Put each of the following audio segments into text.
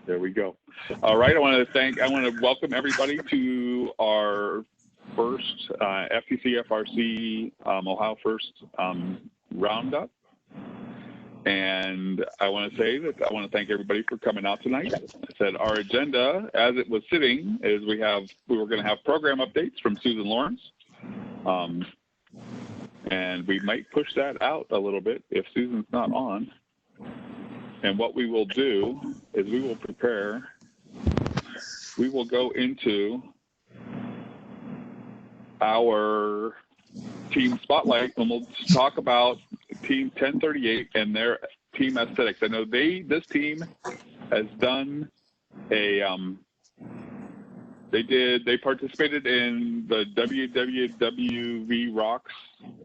There we go. All right, I want to welcome everybody to our first FTC FRC Ohio First Roundup. And I want to say that I want to thank everybody for coming out tonight. I said our agenda, as it was sitting, is we were going to have program updates from Susan Lawrence, and we might push that out a little bit if Susan's not on. And what we will do is we will prepare. We will go into our team spotlight, and we'll talk about Team 1038 and their team aesthetics. I know this team has done a they participated in the WWWV Rocks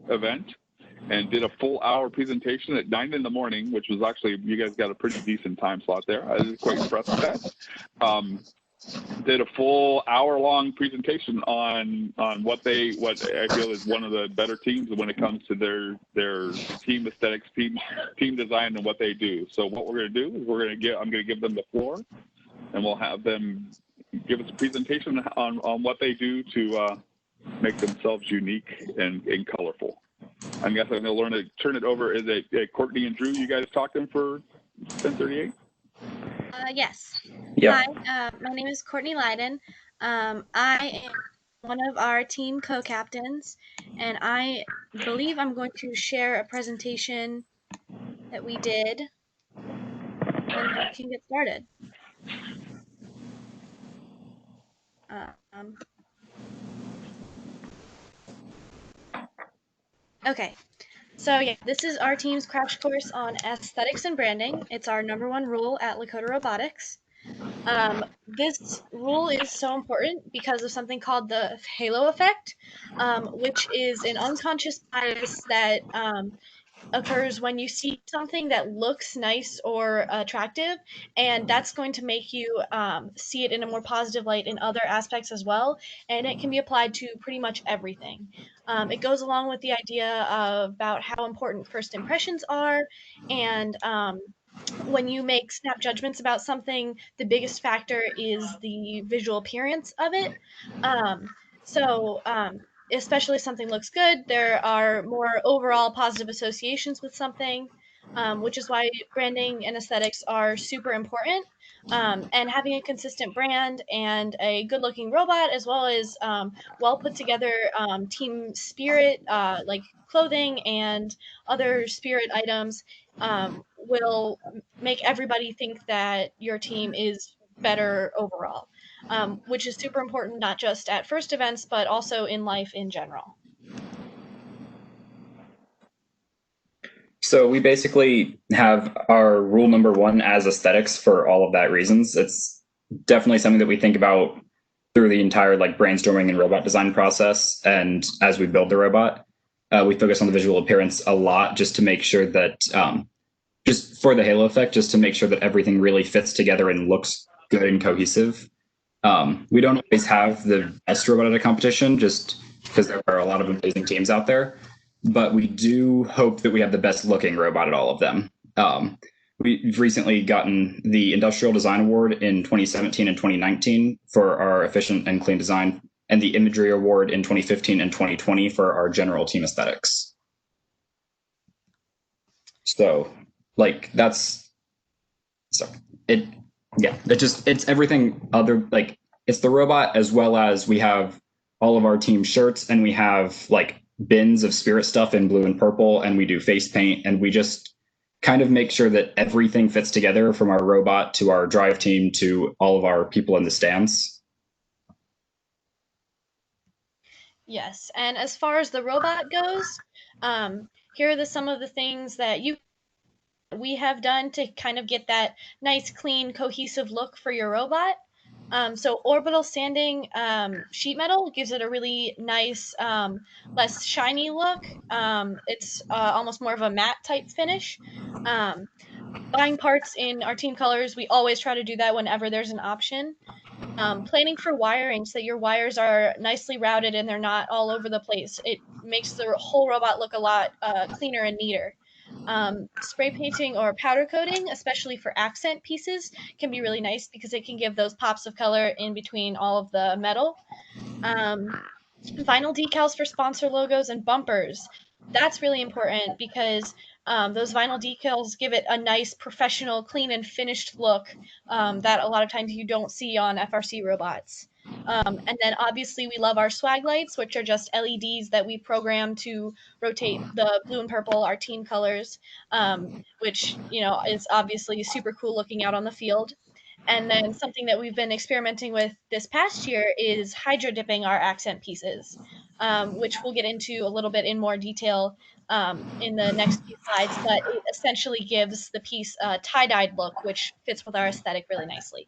event and did a full hour presentation at 9 in the morning, which was actually, you guys got a pretty decent time slot there. I was quite impressed with that. Did a full hour-long presentation on what I feel is one of the better teams when it comes to their team aesthetics, team design, and what they do. So what we're going to do is I'm going to give them the floor, and we'll have them give us a presentation on what they do to make themselves unique and colorful. I guess I'm going to turn it over. Is it Courtney and Drew? You guys talking for 1038? Yes. Yeah. Hi, my name is Courtney Leiden. I am one of our team co-captains, and I believe I'm going to share a presentation that we did, and we can get started. Okay. So yeah, this is our team's crash course on aesthetics and branding. It's our #1 rule at Lakota Robotics. This rule is so important because of something called the halo effect, which is an unconscious bias that occurs when you see something that looks nice or attractive, and that's going to make you see it in a more positive light in other aspects as well, and it can be applied to pretty much everything. It goes along with the idea about how important first impressions are, and when you make snap judgments about something, the biggest factor is the visual appearance of it. Especially if something looks good, there are more overall positive associations with something, which is why branding and aesthetics are super important. And having a consistent brand and a good-looking robot, as well as well put together team spirit, like clothing and other spirit items, will make everybody think that your team is better overall, which is super important, not just at first events, but also in life in general. So we basically have our rule #1 as aesthetics for all of that reasons. It's definitely something that we think about through the entire brainstorming and robot design process. And as we build the robot, we focus on the visual appearance a lot, just to make sure that just for the halo effect, just to make sure that everything really fits together and looks good and cohesive. We don't always have the best robot at a competition, just because there are a lot of amazing teams out there, but we do hope that we have the best looking robot at all of them. We've recently gotten the Industrial Design Award in 2017 and 2019 for our efficient and clean design, and the Imagery Award in 2015 and 2020 for our general team aesthetics. So it's everything other, it's the robot, as well as we have all of our team shirts, and we have bins of spirit stuff in blue and purple, and we do face paint, and we just kind of make sure that everything fits together, from our robot to our drive team to all of our people in the stands. Yes, and as far as the robot goes, here are some of the things that we have done to kind of get that nice, clean, cohesive look for your robot. So orbital sanding sheet metal gives it a really nice, less shiny look. It's almost more of a matte type finish. Buying parts in our team colors, we always try to do that whenever there's an option. Planning for wiring so that your wires are nicely routed and they're not all over the place. It makes the whole robot look a lot cleaner and neater. Spray painting or powder coating, especially for accent pieces, can be really nice because it can give those pops of color in between all of the metal. Vinyl decals for sponsor logos and bumpers. That's really important because those vinyl decals give it a nice, professional, clean, and finished look that a lot of times you don't see on FRC robots. And then obviously we love our swag lights, which are just LEDs that we program to rotate the blue and purple, our team colors, which, you know, is obviously super cool looking out on the field. And then something that we've been experimenting with this past year is hydro dipping our accent pieces, which we'll get into a little bit in more detail in the next few slides. But it essentially gives the piece a tie-dyed look, which fits with our aesthetic really nicely.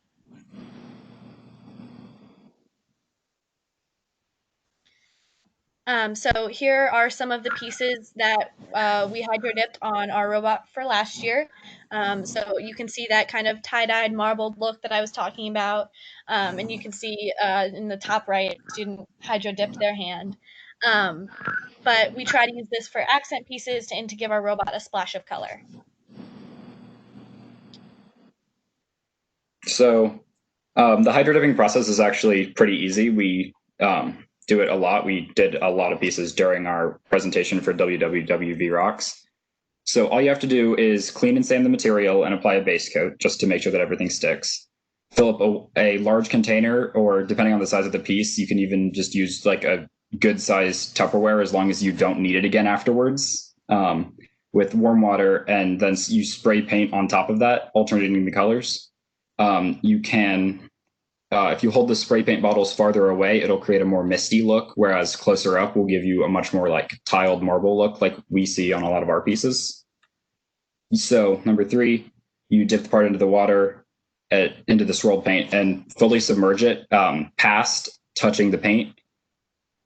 So here are some of the pieces that we hydro dipped on our robot for last year. So you can see that kind of tie-dyed marbled look that I was talking about. And you can see in the top right, student hydro dipped their hand. But we try to use this for accent pieces and to give our robot a splash of color. So the hydro dipping process is actually pretty easy. We do it a lot. We did a lot of pieces during our presentation for WWW Rocks. So all you have to do is clean and sand the material and apply a base coat just to make sure that everything sticks. Fill up a large container, or depending on the size of the piece, you can even just use like a good size Tupperware as long as you don't need it again afterwards, with warm water, and then you spray paint on top of that, alternating the colors. You can, if you hold the spray paint bottles farther away, it'll create a more misty look, whereas closer up will give you a much more like tiled marble look like we see on a lot of our pieces. So number 3, you dip the part into the water, into the swirled paint, and fully submerge it past touching the paint.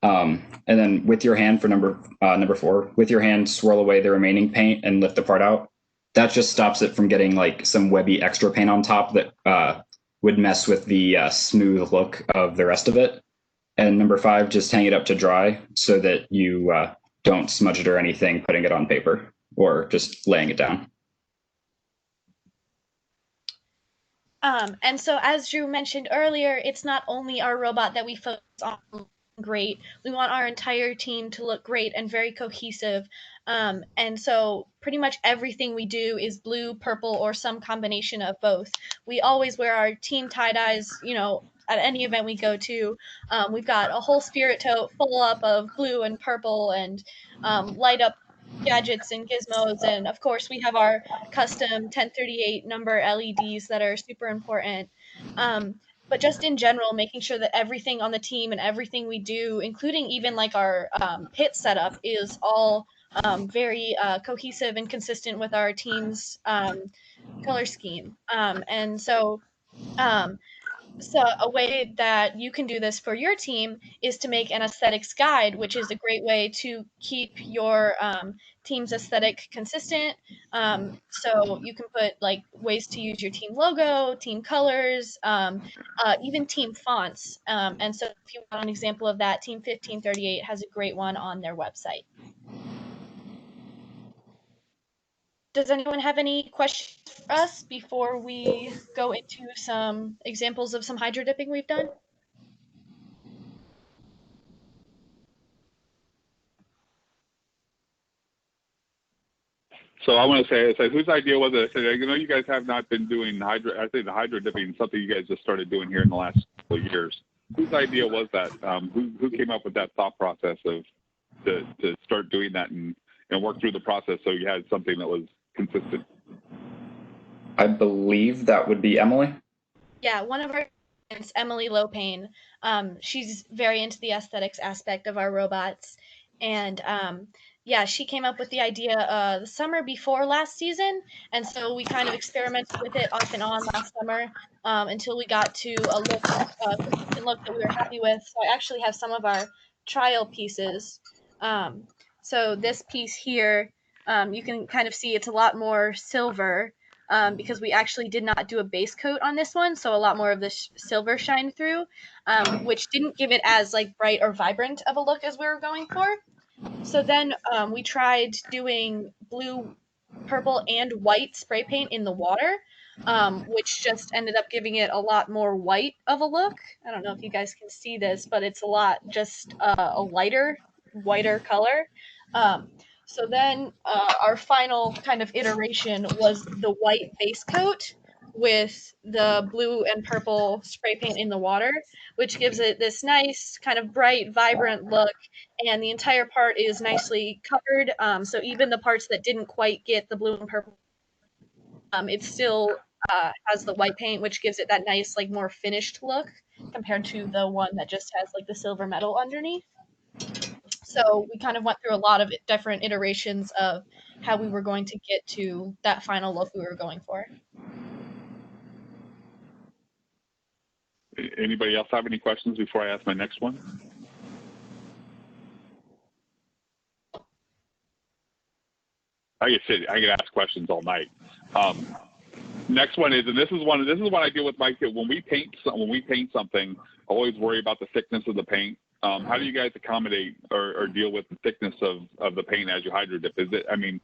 And then with your hand for number 4, with your hand, swirl away the remaining paint and lift the part out. That just stops it from getting like some webby extra paint on top that would mess with the smooth look of the rest of it. And number 5, just hang it up to dry so that you don't smudge it or anything putting it on paper or just laying it down. And so as Drew mentioned earlier, it's not only our robot that we focus on great. We want our entire team to look great and very cohesive. And so pretty much everything we do is blue, purple, or some combination of both. We always wear our team tie-dyes, you know, at any event we go to. We've got a whole spirit tote full up of blue and purple and light up gadgets and gizmos. And of course, we have our custom 1038 number LEDs that are super important. But just in general, making sure that everything on the team and everything we do, including even like our pit setup, is all very cohesive and consistent with our team's color scheme. And so a way that you can do this for your team is to make an aesthetics guide, which is a great way to keep your team's aesthetic consistent. So you can put like ways to use your team logo, team colors, even team fonts. And so if you want an example of that, Team 1538 has a great one on their website. Does anyone have any questions for us before we go into some examples of some hydro dipping we've done? So I want to say, whose idea was it? I said, I know you guys have not been doing hydro. I think the hydro dipping is something you guys just started doing here in the last couple of years. Whose idea was that? Who came up with that thought process of to start doing that and work through the process so you had something that was consistent? I believe that would be Emily. Yeah, one of our students, Emily Lopane, she's very into the aesthetics aspect of our robots. And yeah, she came up with the idea the summer before last season. And so we kind of experimented with it off and on last summer until we got to a consistent look that we were happy with. So I actually have some of our trial pieces. So this piece here, you can kind of see it's a lot more silver. Because we actually did not do a base coat on this one, so a lot more of the silver shined through, which didn't give it as like bright or vibrant of a look as we were going for. So then we tried doing blue purple and white spray paint in the water, which just ended up giving it a lot more white of a look. I don't know if you guys can see this, but it's a lot just a lighter, whiter color. So then our final kind of iteration was the white base coat with the blue and purple spray paint in the water, which gives it this nice kind of bright, vibrant look. And the entire part is nicely covered. So even the parts that didn't quite get the blue and purple, it still has the white paint, which gives it that nice, like more finished look compared to the one that just has like the silver metal underneath. So we kind of went through a lot of different iterations of how we were going to get to that final look we were going for. Anybody else have any questions before I ask my next one? I can ask questions all night. Next one is, and this is one I deal with my kid. When we paint something, I always worry about the thickness of the paint. How do you guys accommodate or deal with the thickness of the paint as you hydro dip? Is it? I mean,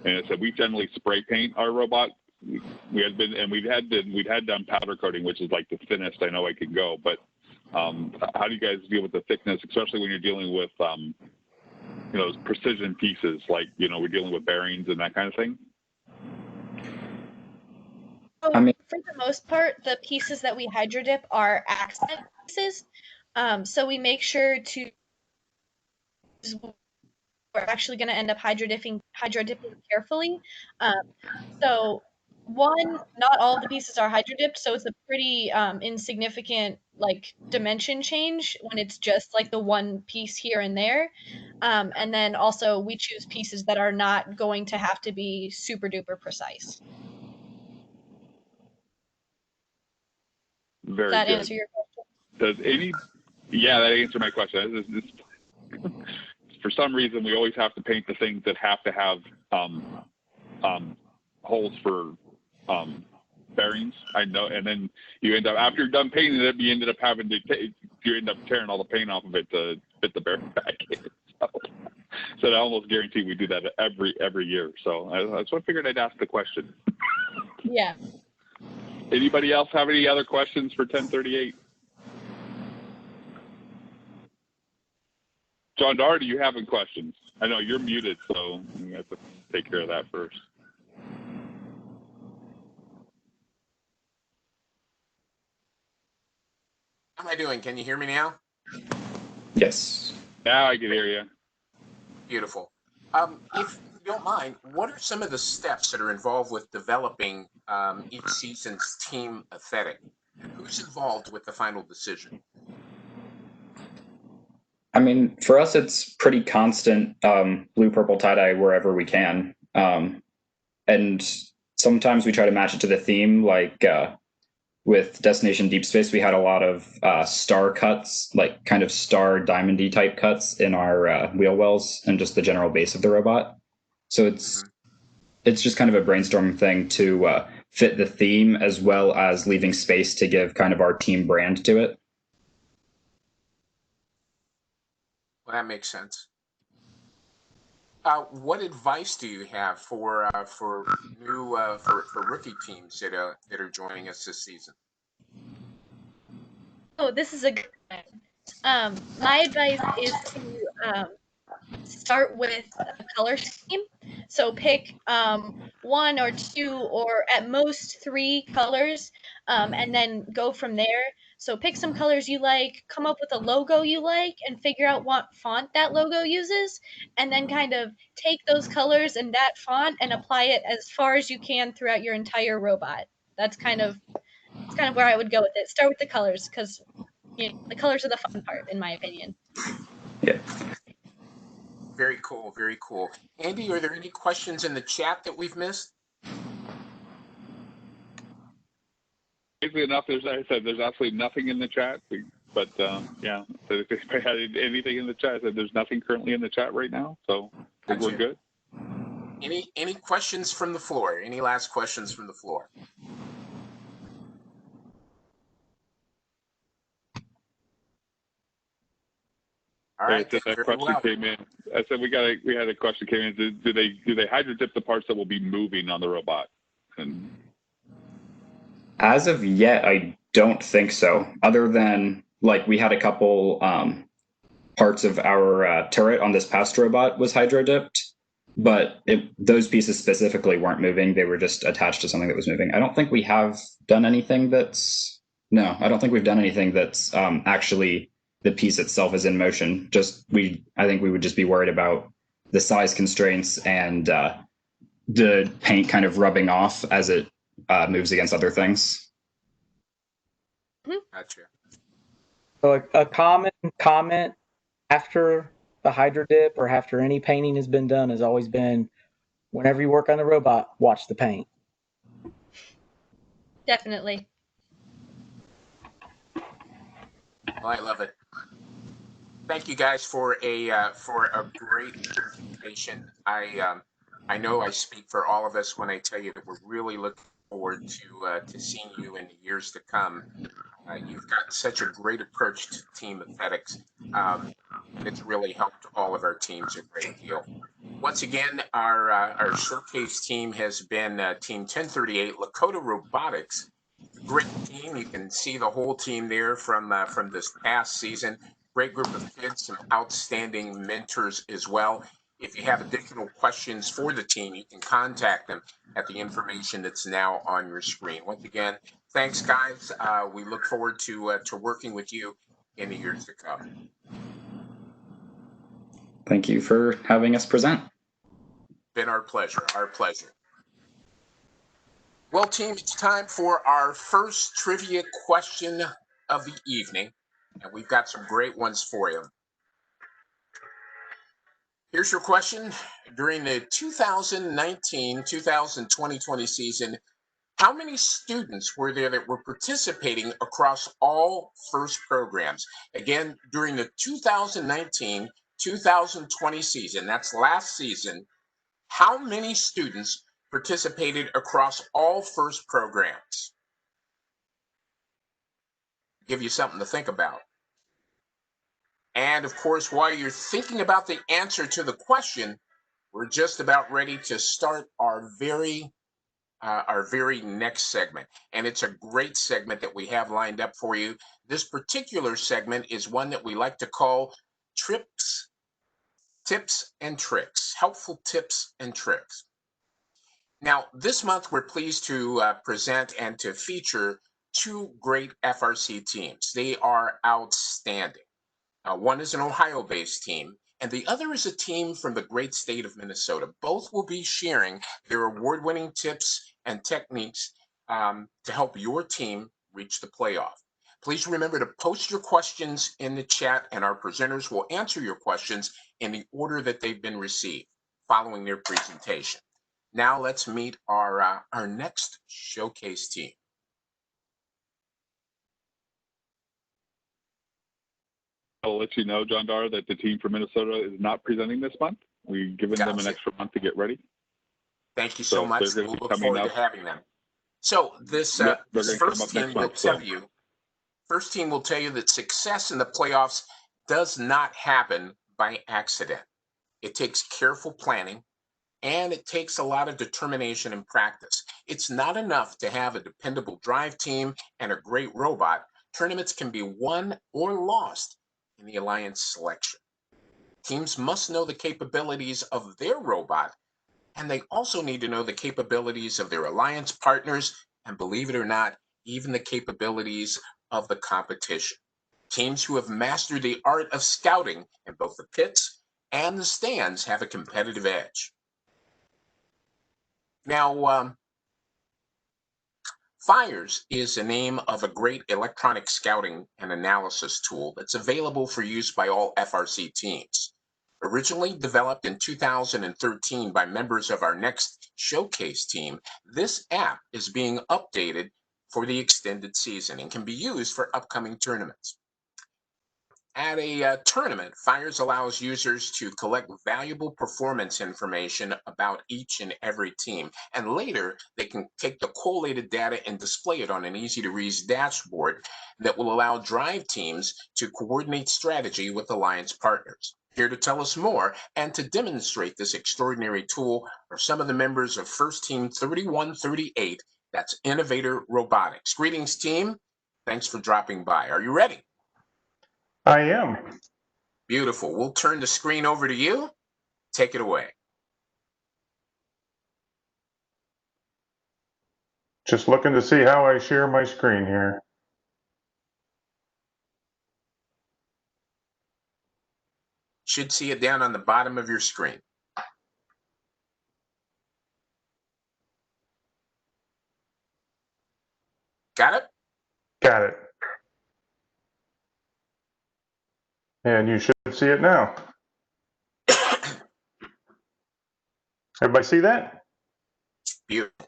and I said we generally spray paint our robot. We'd had done powder coating, which is like the thinnest I know I can go. But how do you guys deal with the thickness, especially when you're dealing with precision pieces, like we're dealing with bearings and that kind of thing? So for the most part, the pieces that we hydro dip are accent pieces. So we make sure to, we're actually going to end up hydro dipping carefully. So one, not all of the pieces are hydro dipped, so it's a pretty insignificant like dimension change when it's just like the one piece here and there. And then also we choose pieces that are not going to have to be super duper precise. Very Does that good. answer your question? Yeah, that answered my question. For some reason, we always have to paint the things that have to have holes for bearings. I know, and then you end up, after you're done painting it, you ended up having to you end up tearing all the paint off of it to fit the bearing back in. So I almost guarantee we do that every year. So that's what I figured I'd ask the question. Yeah. Anybody else have any other questions for 1038? John Dar, do you have any questions? I know you're muted, so you have to take care of that first. How am I doing? Can you hear me now? Yes. Now I can hear you. Beautiful. If you don't mind, what are some of the steps that are involved with developing each season's team aesthetic? Who's involved with the final decision? I mean, for us, it's pretty constant blue, purple tie-dye wherever we can. And sometimes we try to match it to the theme, like with Destination Deep Space, we had a lot of star cuts, like kind of star diamondy type cuts in our wheel wells and just the general base of the robot. So it's just kind of a brainstorming thing to fit the theme as well as leaving space to give kind of our team brand to it. Well, that makes sense. What advice do you have for rookie teams that are joining us this season? Oh, this is a good one. My advice is to start with a color scheme. So pick one or two or at most 3 colors, and then go from there. So pick some colors you like, come up with a logo you like, and figure out what font that logo uses, and then kind of take those colors and that font and apply it as far as you can throughout your entire robot. That's kind of where I would go with it. Start with the colors because the colors are the fun part, in my opinion. Yeah. Very cool, very cool. Andy, are there any questions in the chat that we've missed? Basically enough, there's absolutely nothing in the chat. But yeah, so if anybody had anything in the chat, there's nothing currently in the chat right now. So I think we're good. Any questions from the floor? Any last questions from the floor? All right. Hey, that question came in. I said we had a question came in. Do they hydro dip the parts that will be moving on the robot? And as of yet, I don't think so. Other than like we had a couple parts of our turret on this past robot was hydro dipped, but those pieces specifically weren't moving. They were just attached to something that was moving. I don't think we have done anything that's I don't think we've done anything that's actually the piece itself is in motion. I think we would just be worried about the size constraints and the paint kind of rubbing off as it moves against other things. Gotcha. So a common comment after the hydro dip or after any painting has been done has always been, whenever you work on the robot, watch the paint. Definitely. Well, I love it. Thank you guys for a great presentation. I know I speak for all of us when I tell you that we're really looking forward to seeing you in the years to come. You've got such a great approach to team athletics. It's really helped all of our teams a great deal. Once again, our showcase team has been Team 1038 Lakota Robotics. Great team. You can see the whole team there from this past season. Great group of kids, some outstanding mentors as well. If you have additional questions for the team, you can contact them at the information that's now on your screen. Once again, thanks, guys. We look forward to working with you in the years to come. Thank you for having us present. Been our pleasure. Our pleasure. Well, team, it's time for our first trivia question of the evening, and we've got some great ones for you. Here's your question. During the 2019-2020 season, how many students were there that were participating across all FIRST programs? Again, during the 2019-2020 season, that's last season, how many students participated across all FIRST programs? Give you something to think about. And of course, while you're thinking about the answer to the question, we're just about ready to start our very next segment. And it's a great segment that we have lined up for you. This particular segment is one that we like to call Tips and Tricks, helpful tips and tricks. Now, this month, we're pleased to present and to feature two great FRC teams. They are outstanding. One is an Ohio-based team, and the other is a team from the great state of Minnesota. Both will be sharing their award-winning tips and techniques to help your team reach the playoff. Please remember to post your questions in the chat, and our presenters will answer your questions in the order that they've been received following their presentation. Now let's meet our next showcase team. I'll let you know, John Dar, that the team from Minnesota is not presenting this month. We've given them an extra month to get ready. Thank you so much. We'll look forward to having them. So this first team will tell you that success in the playoffs does not happen by accident. It takes careful planning, and it takes a lot of determination and practice. It's not enough to have a dependable drive team and a great robot. Tournaments can be won or lost in the alliance selection. Teams must know the capabilities of their robot, and they also need to know the capabilities of their alliance partners, and believe it or not, even the capabilities of the competition. Teams who have mastered the art of scouting in both the pits and the stands have a competitive edge. Now, FIRES is the name of a great electronic scouting and analysis tool that's available for use by all FRC teams. Originally developed in 2013 by members of our next showcase team, this app is being updated for the extended season and can be used for upcoming tournaments. At a tournament, Fires allows users to collect valuable performance information about each and every team. And later, they can take the collated data and display it on an easy-to-read dashboard that will allow drive teams to coordinate strategy with alliance partners. Here to tell us more and to demonstrate this extraordinary tool are some of the members of First Team 3138, that's Innovator Robotics. Greetings, team. Thanks for dropping by. Are you ready? I am. Beautiful. We'll turn the screen over to you. Take it away. Just looking to see how I share my screen here. Should see it down on the bottom of your screen. Got it? Got it. And you should see it now. Everybody see that? Beautiful.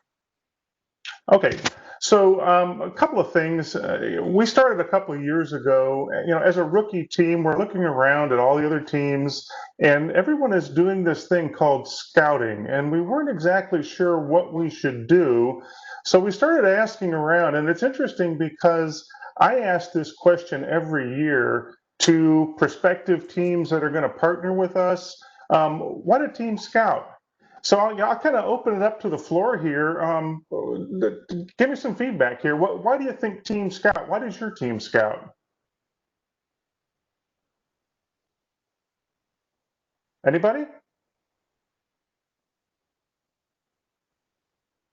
Okay, so a couple of things. We started a couple of years ago. As a rookie team, we're looking around at all the other teams, and everyone is doing this thing called scouting, and we weren't exactly sure what we should do. So we started asking around, and it's interesting because I ask this question every year to prospective teams that are going to partner with us. Why do teams scout? So I'll kind of open it up to the floor here. Give me some feedback here. Why do you think teams scout? Why does your team scout? Anybody?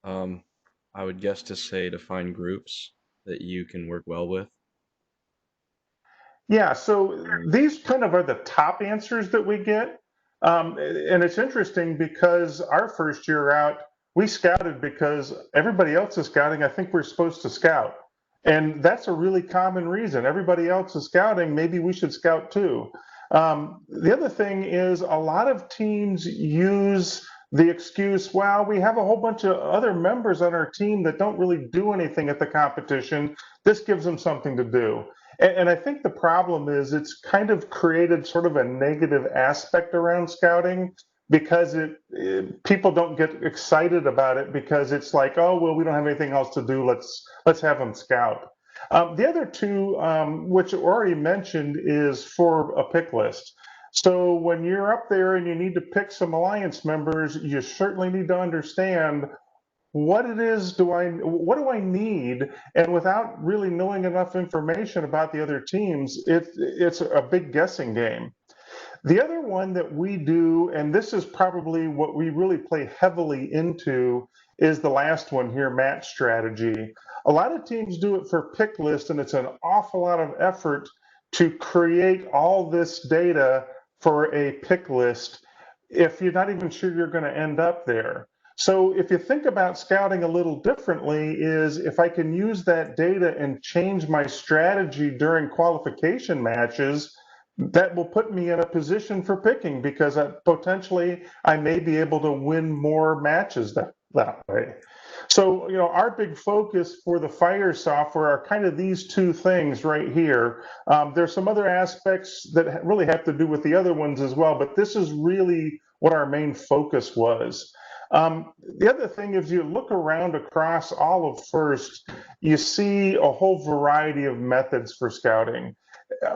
I would guess to say to find groups that you can work well with. Yeah, so these kind of are the top answers that we get. And it's interesting because our first year out, we scouted because everybody else is scouting. I think we're supposed to scout. And that's a really common reason. Everybody else is scouting. Maybe we should scout too. The other thing is a lot of teams use the excuse, well, we have a whole bunch of other members on our team that don't really do anything at the competition. This gives them something to do. And I think the problem is it's kind of created sort of a negative aspect around scouting because people don't get excited about it because it's like, oh, well, we don't have anything else to do. Let's have them scout. The other two, which are already mentioned, is for a pick list. So when you're up there and you need to pick some alliance members, you certainly need to understand what it is what do I need, and without really knowing enough information about the other teams, it's a big guessing game. The other one that we do, and this is probably what we really play heavily into, is the last one here, match strategy. A lot of teams do it for pick list, and it's an awful lot of effort to create all this data for a pick list if you're not even sure you're going to end up there. So if you think about scouting a little differently, is if I can use that data and change my strategy during qualification matches, that will put me in a position for picking because potentially I may be able to win more matches that way. So, our big focus for the Fire software are kind of these two things right here. There's some other aspects that really have to do with the other ones as well, but this is really what our main focus was. The other thing is you look around across all of FIRST, you see a whole variety of methods for scouting.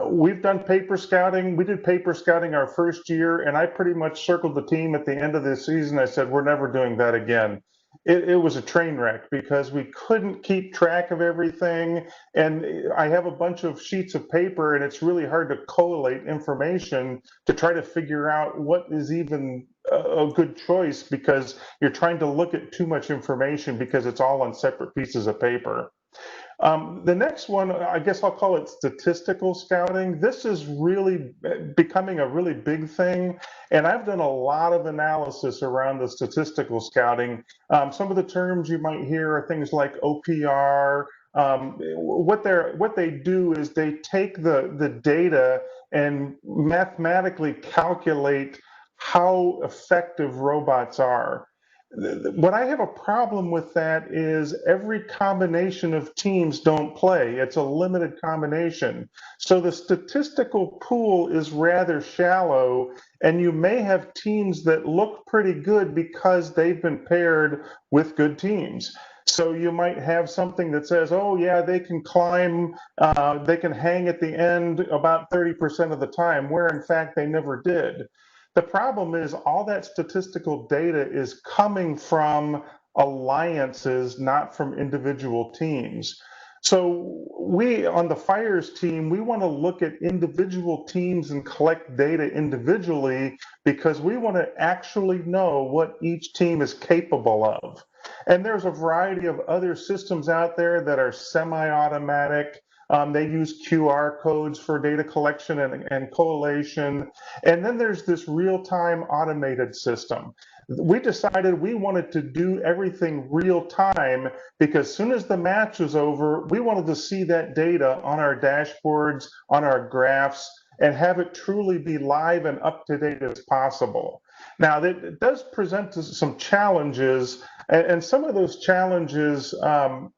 We've done paper scouting. We did paper scouting our first year, and I pretty much circled the team at the end of the season. I said, we're never doing that again. It was a train wreck because we couldn't keep track of everything. And I have a bunch of sheets of paper, and it's really hard to collate information to try to figure out what is even a good choice because you're trying to look at too much information because it's all on separate pieces of paper. The next one, I guess I'll call it statistical scouting. This is really becoming a really big thing, and I've done a lot of analysis around the statistical scouting. Some of the terms you might hear are things like OPR. What they do is they take the data and mathematically calculate how effective robots are. What I have a problem with that is every combination of teams don't play. It's a limited combination. So the statistical pool is rather shallow, and you may have teams that look pretty good because they've been paired with good teams. So you might have something that says, oh yeah, they can climb, they can hang at the end about 30% of the time, where in fact they never did. The problem is all that statistical data is coming from alliances, not from individual teams. So we, on the fires team, we want to look at individual teams and collect data individually because we want to actually know what each team is capable of. And there's a variety of other systems out there that are semi-automatic. They use QR codes for data collection and collation. And then there's this real-time automated system. We decided we wanted to do everything real time because as soon as the match was over, we wanted to see that data on our dashboards, on our graphs, and have it truly be live and up to date as possible. Now, that does present some challenges, and some of those challenges,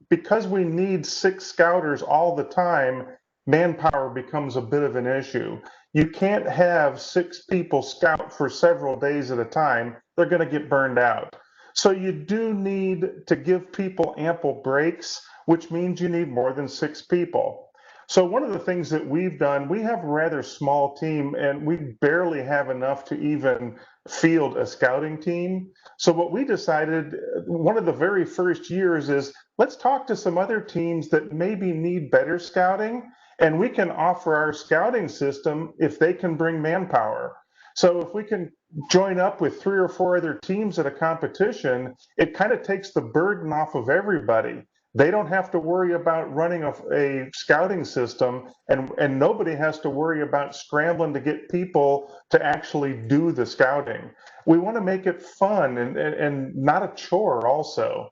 because we need 6 scouters all the time, manpower becomes a bit of an issue. You can't have 6 people scout for several days at a time. They're going to get burned out. So you do need to give people ample breaks, which means you need more than 6 people. So one of the things that we've done, we have a rather small team and we barely have enough to even field a scouting team. So what we decided one of the very first years is let's talk to some other teams that maybe need better scouting, and we can offer our scouting system if they can bring manpower. So if we can join up with 3 or 4 other teams at a competition, it kind of takes the burden off of everybody. They don't have to worry about running a scouting system, and nobody has to worry about scrambling to get people to actually do the scouting. We want to make it fun and not a chore also.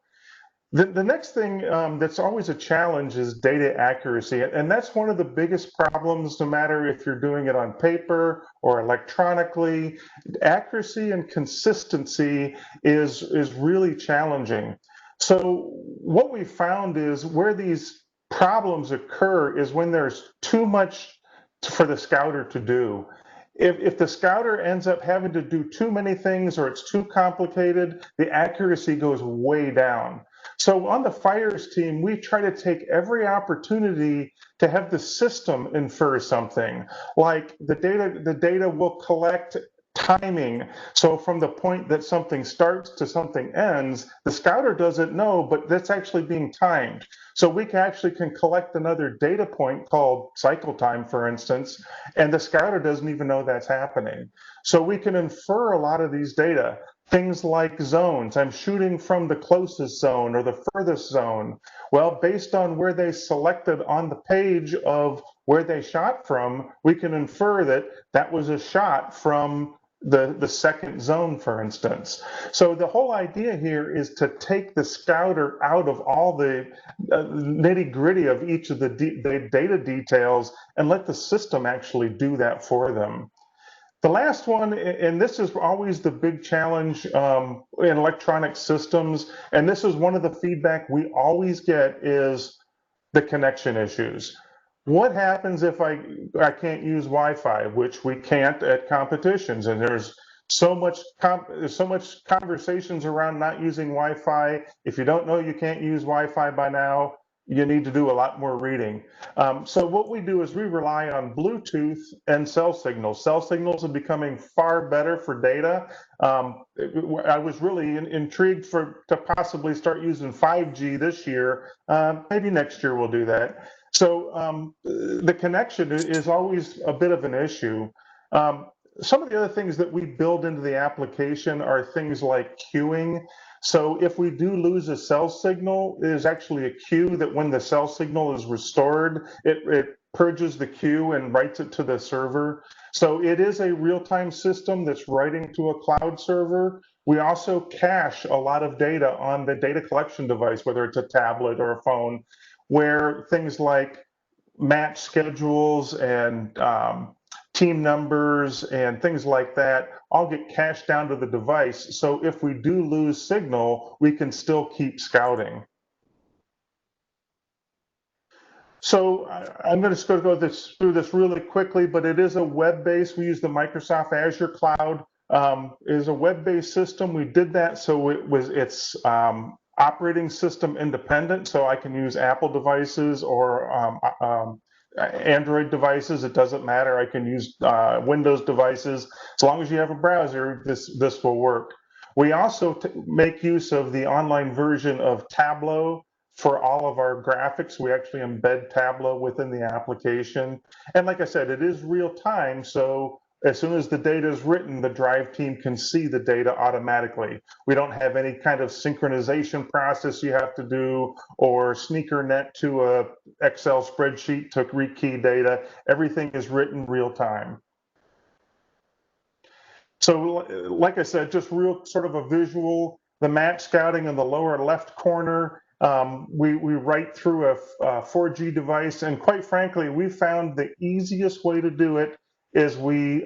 The next thing that's always a challenge is data accuracy, and that's one of the biggest problems, no matter if you're doing it on paper or electronically. Accuracy and consistency is really challenging. So what we found is where these problems occur is when there's too much for the scouter to do. If the scouter ends up having to do too many things or it's too complicated, the accuracy goes way down. So on the fires team, we try to take every opportunity to have the system infer something, like the data will collect timing. So from the point that something starts to something ends, the scouter doesn't know, but that's actually being timed. So we actually can collect another data point called cycle time, for instance, and the scouter doesn't even know that's happening. So we can infer a lot of these data. Things like zones. I'm shooting from the closest zone or the furthest zone. Well, based on where they selected on the page of where they shot from, we can infer that that was a shot from the second zone, for instance. So the whole idea here is to take the scouter out of all the nitty-gritty of each of the data details and let the system actually do that for them. The last one, and this is always the big challenge in electronic systems, and this is one of the feedback we always get, is the connection issues. What happens if I can't use Wi-Fi, which we can't at competitions, and there's so much conversations around not using Wi-Fi. If you don't know you can't use Wi-Fi by now, you need to do a lot more reading. So what we do is we rely on Bluetooth and cell signals. Cell signals are becoming far better for data. I was really intrigued to possibly start using 5G this year. Maybe next year we'll do that. So the connection is always a bit of an issue. Some of the other things that we build into the application are things like queuing. So if we do lose a cell signal, there's actually a queue that when the cell signal is restored, it purges the queue and writes it to the server. So it is a real-time system that's writing to a cloud server. We also cache a lot of data on the data collection device, whether it's a tablet or a phone, where things like match schedules and team numbers and things like that all get cached down to the device. So if we do lose signal, we can still keep scouting. So I'm going to go through this really quickly, but it is a web-based. We use the Microsoft Azure cloud. It is a web-based system. We did that so it's operating system independent, so I can use Apple devices or Android devices. It doesn't matter. I can use Windows devices. As long as you have a browser, this will work. We also make use of the online version of Tableau for all of our graphics. We actually embed Tableau within the application. And like I said, it is real time. So as soon as the data is written, the drive team can see the data automatically. We don't have any kind of synchronization process you have to do or sneaker net to a Excel spreadsheet to rekey data. Everything is written real time. So like I said, just real sort of a visual, the match scouting in the lower left corner. We write through a 4G device, and quite frankly, we found the easiest way to do it is we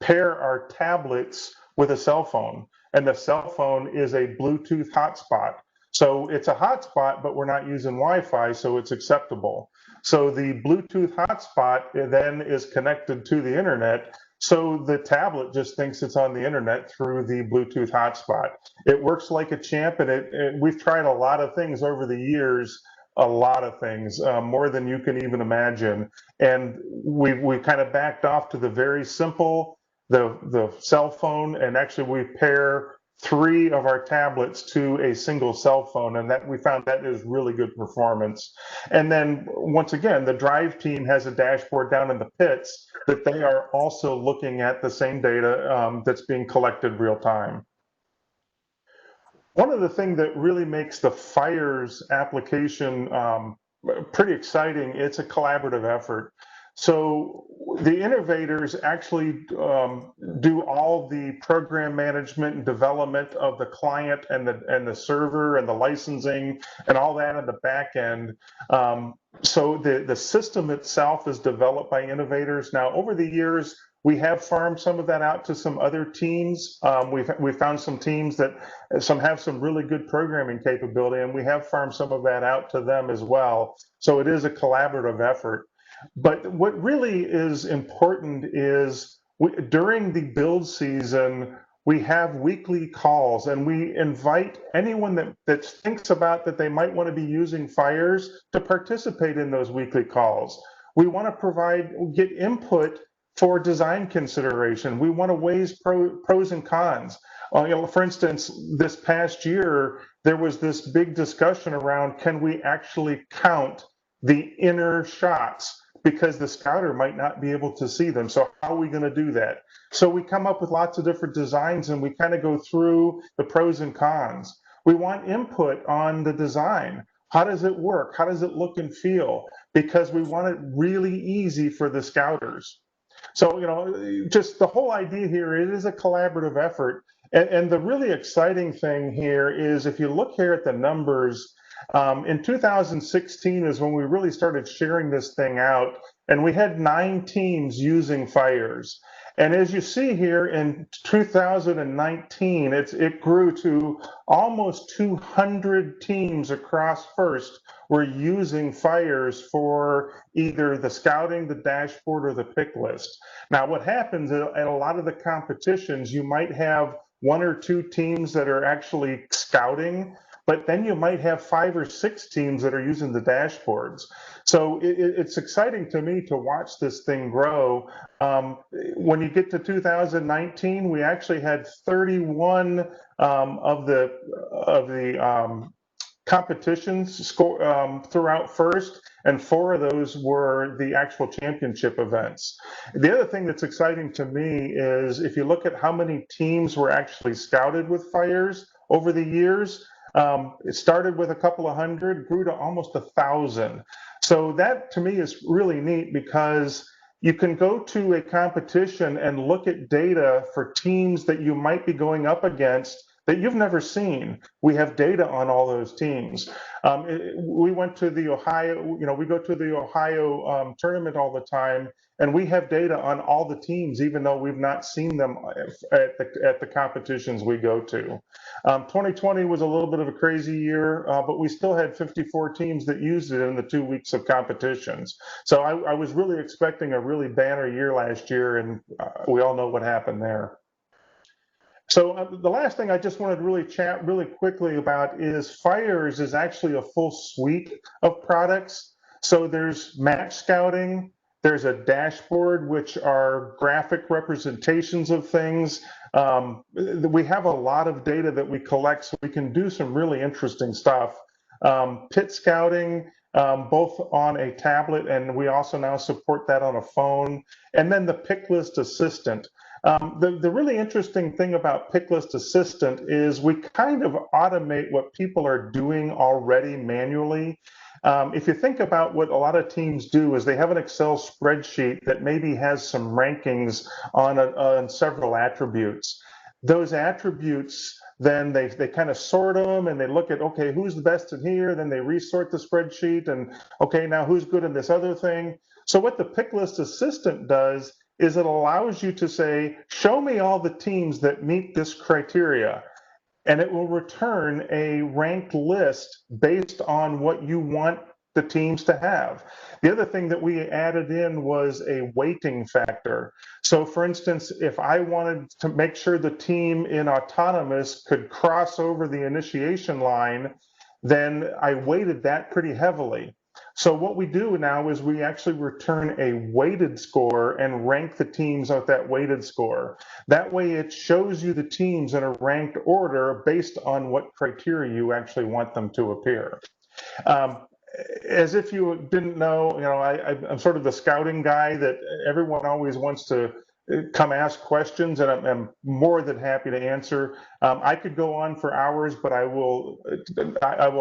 pair our tablets with a cell phone, and the cell phone is a Bluetooth hotspot. So it's a hotspot, but we're not using Wi-Fi, so it's acceptable. So the Bluetooth hotspot then is connected to the internet. So the tablet just thinks it's on the internet through the Bluetooth hotspot. It works like a champ, and we've tried a lot of things over the years, a lot of things, more than you can even imagine. And we kind of backed off to the very simple, the cell phone, and actually we pair 3 of our tablets to a single cell phone, and that we found that is really good performance. And then once again, the drive team has a dashboard down in the pits that they are also looking at the same data that's being collected real time. One of the things that really makes the FIRES application pretty exciting, it's a collaborative effort. So the innovators actually do all the program management and development of the client and the server and the licensing and all that on the back end. So the system itself is developed by innovators. Now, over the years, we have farmed some of that out to some other teams. We've found some teams that have some really good programming capability, and we have farmed some of that out to them as well. So it is a collaborative effort. But what really is important is during the build season, we have weekly calls, and we invite anyone that thinks about that they might want to be using FIRES to participate in those weekly calls. We want to get input for design consideration. We want to weigh pros and cons. For instance, this past year, there was this big discussion around, can we actually count the inner shots? Because the scouter might not be able to see them. So how are we going to do that? So we come up with lots of different designs, and we kind of go through the pros and cons. We want input on the design. How does it work? How does it look and feel? Because we want it really easy for the scouters. So, just the whole idea here, it is a collaborative effort. And the really exciting thing here is if you look here at the numbers, in 2016 is when we really started sharing this thing out, and we had 9 teams using FIRES. And as you see here in 2019, it grew to almost 200 teams across FIRST were using FIRES for either the scouting, the dashboard, or the pick list. Now, what happens at a lot of the competitions, you might have 1 or 2 teams that are actually scouting, but then you might have 5 or 6 teams that are using the dashboards. So it's exciting to me to watch this thing grow. When you get to 2019, we actually had 31 of the competitions throughout FIRST, and 4 of those were the actual championship events. The other thing that's exciting to me is if you look at how many teams were actually scouted with FIRES over the years, it started with a couple of hundred, grew to almost 1,000. So that to me is really neat because you can go to a competition and look at data for teams that you might be going up against that you've never seen. We have data on all those teams. We went to the Ohio, we go to the Ohio tournament all the time, and we have data on all the teams, even though we've not seen them at the competitions we go to. 2020 was a little bit of a crazy year, but we still had 54 teams that used it in the 2 weeks of competitions. So I was really expecting a really banner year last year, and we all know what happened there. So the last thing I just wanted to really chat really quickly about is Fires is actually a full suite of products. So there's match scouting, there's a dashboard, which are graphic representations of things. We have a lot of data that we collect, so we can do some really interesting stuff. Pit scouting, both on a tablet, and we also now support that on a phone. And then the pick list assistant. The really interesting thing about Pick List Assistant is we kind of automate what people are doing already manually. If you think about what a lot of teams do is they have an Excel spreadsheet that maybe has some rankings on several attributes. Those attributes, then they kind of sort them and they look at, okay, who's the best in here? Then they resort the spreadsheet and, okay, now who's good in this other thing? So what the Pick List Assistant does is it allows you to say, show me all the teams that meet this criteria, and it will return a ranked list based on what you want the teams to have. The other thing that we added in was a weighting factor. So for instance, if I wanted to make sure the team in autonomous could cross over the initiation line, then I weighted that pretty heavily. So what we do now is we actually return a weighted score and rank the teams at that weighted score. That way it shows you the teams in a ranked order based on what criteria you actually want them to appear. As if you didn't know, I'm sort of the scouting guy that everyone always wants to come ask questions, and I'm more than happy to answer. I could go on for hours, but I will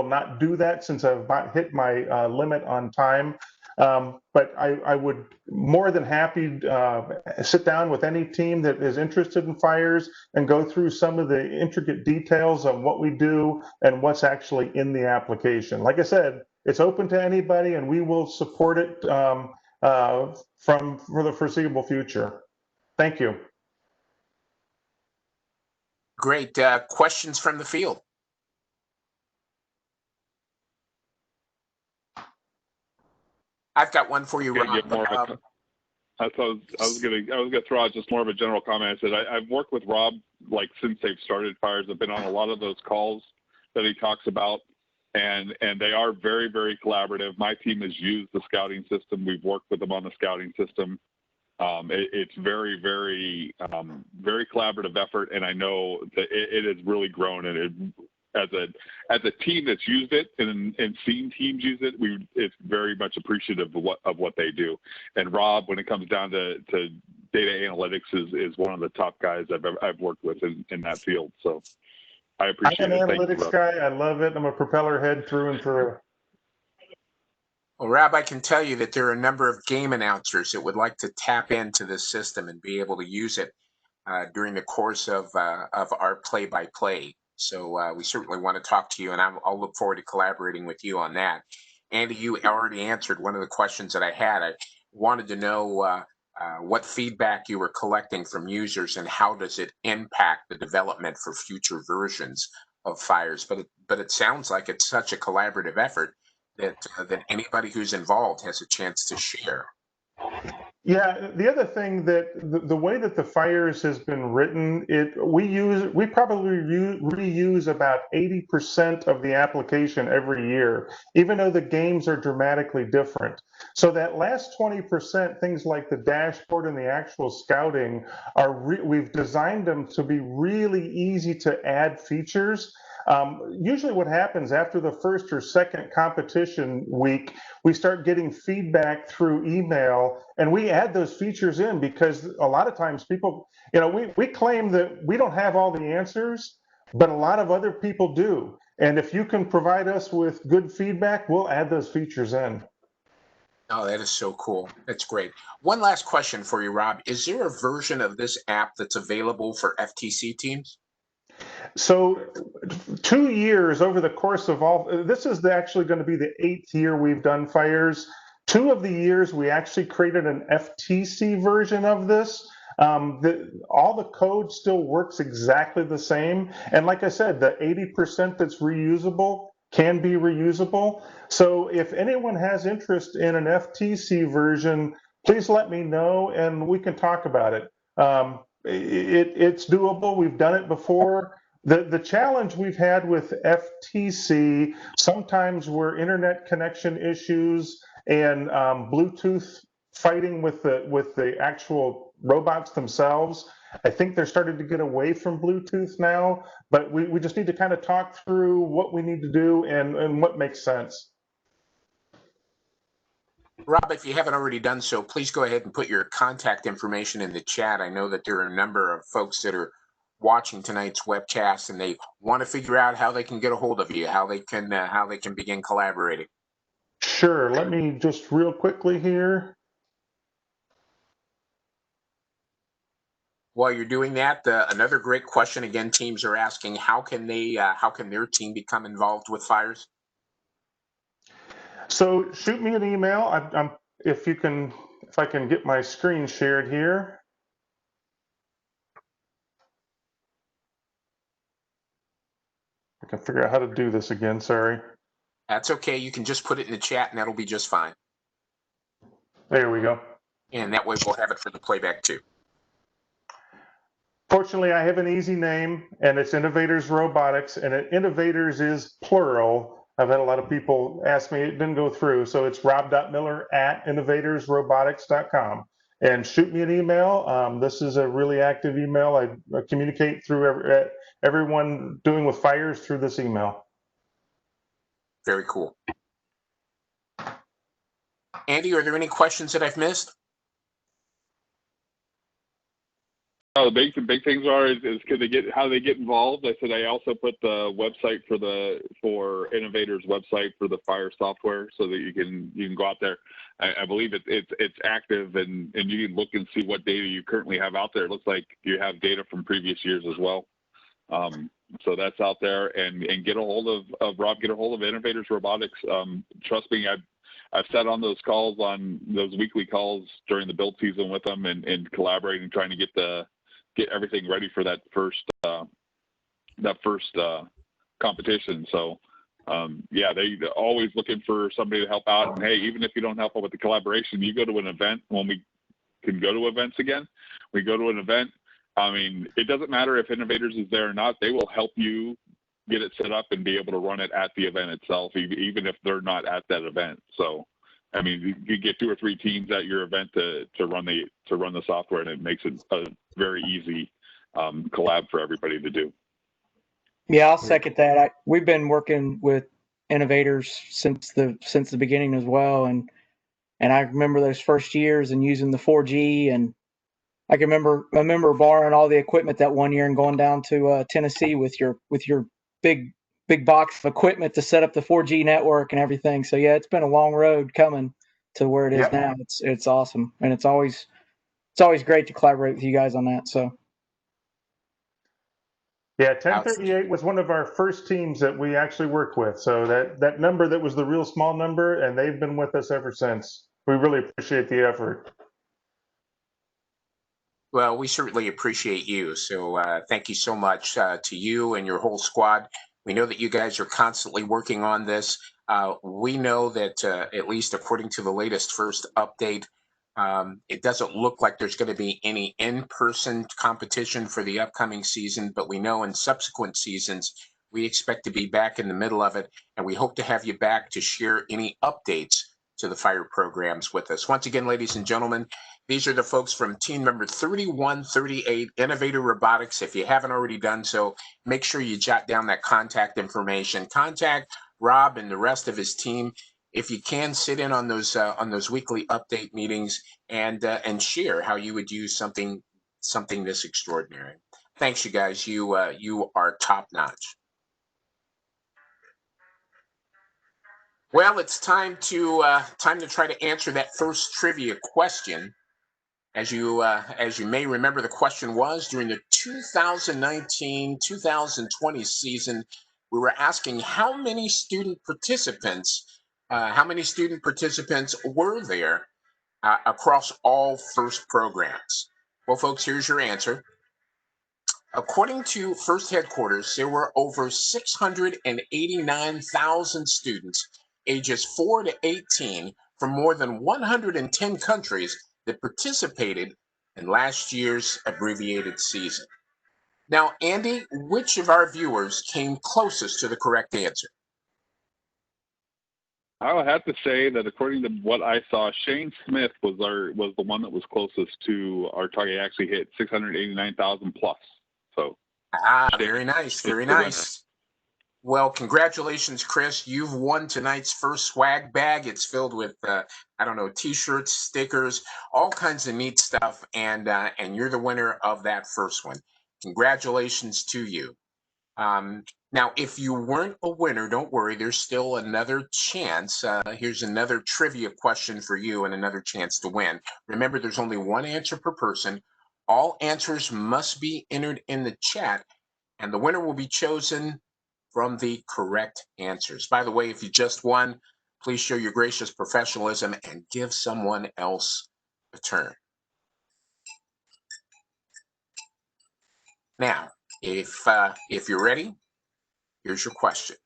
not do that since I've about hit my limit on time. But I would more than happy sit down with any team that is interested in Fires and go through some of the intricate details of what we do and what's actually in the application. Like I said, it's open to anybody, and we will support it for the foreseeable future. Thank you. Great. Questions from the field? I've got one for you, Rob. I was gonna throw out just more of a general comment. I said I've worked with Rob since they've started Fires. I've been on a lot of those calls that he talks about, and they are very, very collaborative. My team has used the scouting system. We've worked with them on the scouting system. It's very, very, very collaborative effort, and I know that it has really grown. And as a team that's used it and seen teams use it, it's very much appreciative of what they do. And Rob, when it comes down to data analytics, is one of the top guys I've worked with in that field. So I appreciate it. I'm an analytics guy. I love it. I'm a propeller head through and through. Well, Rob, I can tell you that there are a number of game announcers that would like to tap into this system and be able to use it during the course of our play-by-play. So we certainly want to talk to you, and I'll look forward to collaborating with you on that. Andy, you already answered one of the questions that I had. I wanted to know what feedback you were collecting from users and how does it impact the development for future versions of Fires. But it sounds like it's such a collaborative effort that anybody who's involved has a chance to share. Yeah, the other thing that the way that the Fires has been written, we probably reuse about 80% of the application every year, even though the games are dramatically different. So that last 20%, things like the dashboard and the actual scouting, we've designed them to be really easy to add features. Usually what happens after the first or second competition week, we start getting feedback through email, and we add those features in because a lot of times people, we claim that we don't have all the answers, but a lot of other people do. And if you can provide us with good feedback, we'll add those features in. Oh, that is so cool. That's great. One last question for you, Rob. Is there a version of this app that's available for FTC teams? So 2 years over the course of all, this is actually going to be the 8th year we've done fires. 2 of the years we actually created an FTC version of this. All the code still works exactly the same. And like I said, the 80% that's reusable can be reusable. So if anyone has interest in an FTC version, please let me know and we can talk about it. It's doable. We've done it before. The challenge we've had with FTC sometimes were internet connection issues and Bluetooth fighting with the actual robots themselves. I think they're starting to get away from Bluetooth now, but we just need to kind of talk through what we need to do and what makes sense. Rob, if you haven't already done so, please go ahead and put your contact information in the chat. I know that there are a number of folks that are watching tonight's webcast and they want to figure out how they can get a hold of you, how they can begin collaborating. Sure. Let me just real quickly here. While you're doing that, another great question again, teams are asking, how can their team become involved with fires? So shoot me an email. If I can get my screen shared here. I can figure out how to do this again. Sorry. That's okay. You can just put it in the chat and that'll be just fine. There we go. And that way we'll have it for the playback too. Fortunately, I have an easy name, and it's Innovators Robotics, and Innovators is plural. I've had a lot of people ask me, it didn't go through, so it's rob.miller@innovatorsrobotics.com. And shoot me an email. This is a really active email. I communicate through everyone doing with fires through this email. Very cool. Andy, are there any questions that I've missed? Oh, the big things are is how they get involved. I said I also put the website for Innovators website for the fire software so that you can go out there. I believe it's active and you can look and see what data you currently have out there. It looks like you have data from previous years as well. So that's out there, and get a hold of Rob. Get a hold of Innovators Robotics. Trust me, I've sat on those calls, on those weekly calls during the build season with them, and collaborating, trying to get everything ready for that first competition. So yeah, they're always looking for somebody to help out. And hey, even if you don't help out with the collaboration, you go to an event. When we can go to events again, we go to an event. I mean, it doesn't matter if Innovators is there or not. They will help you get it set up and be able to run it at the event itself, even if they're not at that event. So, I mean, you get 2 or 3 teams at your event to run the software, and it makes it a very easy collab for everybody to do. Yeah, I'll second that. We've been working with Innovators since the beginning as well, and I remember those first years and using the 4G, and I remember borrowing all the equipment that one year and going down to Tennessee with your big box of equipment to set up the 4G network and everything. So yeah, it's been a long road coming to where it is now. It's awesome, and it's always great to collaborate with you guys on that. So yeah, 1038 was one of our first teams that we actually worked with. So that number, that was the real small number, and they've been with us ever since. We really appreciate the effort. Well, we certainly appreciate you. So thank you so much to you and your whole squad. We know that you guys are constantly working on this. We know that at least according to the latest first update, it doesn't look like there's going to be any in-person competition for the upcoming season, but we know in subsequent seasons, we expect to be back in the middle of it, and we hope to have you back to share any updates to the fire programs with us. Once again, ladies and gentlemen, these are the folks from team number 3138, Innovator Robotics. If you haven't already done so, make sure you jot down that contact information. Contact Rob and the rest of his team. If you can, sit in on those weekly update meetings and share how you would use something this extraordinary. Thanks, you guys. You are top notch. Well, it's time to try to answer that first trivia question. As you may remember, the question was during the 2019-2020 season, we were asking how many student participants were there across all FIRST programs. Well, folks, here's your answer. According to FIRST headquarters, there were over 689,000 students ages 4 to 18 from more than 110 countries that participated in last year's abbreviated season. Now, Andy, which of our viewers came closest to the correct answer? I would have to say that according to what I saw, Shane Smith was the one that was closest to our target. He actually hit 689,000 plus. So. Very nice, very nice. Well, congratulations, Chris. You've won tonight's first swag bag. It's filled with, T-shirts, stickers, all kinds of neat stuff, and you're the winner of that first one. Congratulations to you. Now, if you weren't a winner, don't worry. There's still another chance. Here's another trivia question for you and another chance to win. Remember, there's only one answer per person. All answers must be entered in the chat, and the winner will be chosen from the correct answers. By the way, if you just won, please show your gracious professionalism and give someone else a turn. Now, if you're ready, here's your question.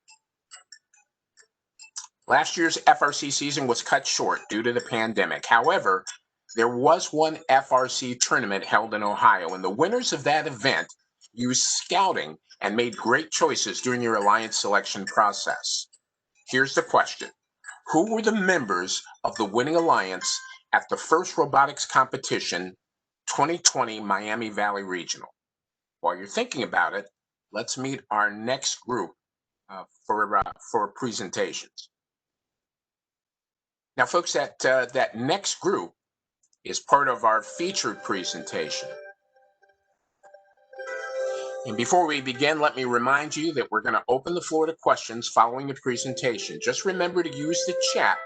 Last year's FRC season was cut short due to the pandemic. However, there was one FRC tournament held in Ohio, and the winners of that event used scouting and made great choices during your alliance selection process. Here's the question. Who were the members of the winning alliance at the first robotics competition 2020 Miami Valley Regional? While you're thinking about it, let's meet our next group for presentations. Now, folks, that next group is part of our featured presentation. And before we begin, let me remind you that we're going to open the floor to questions following the presentation. Just remember to use the chat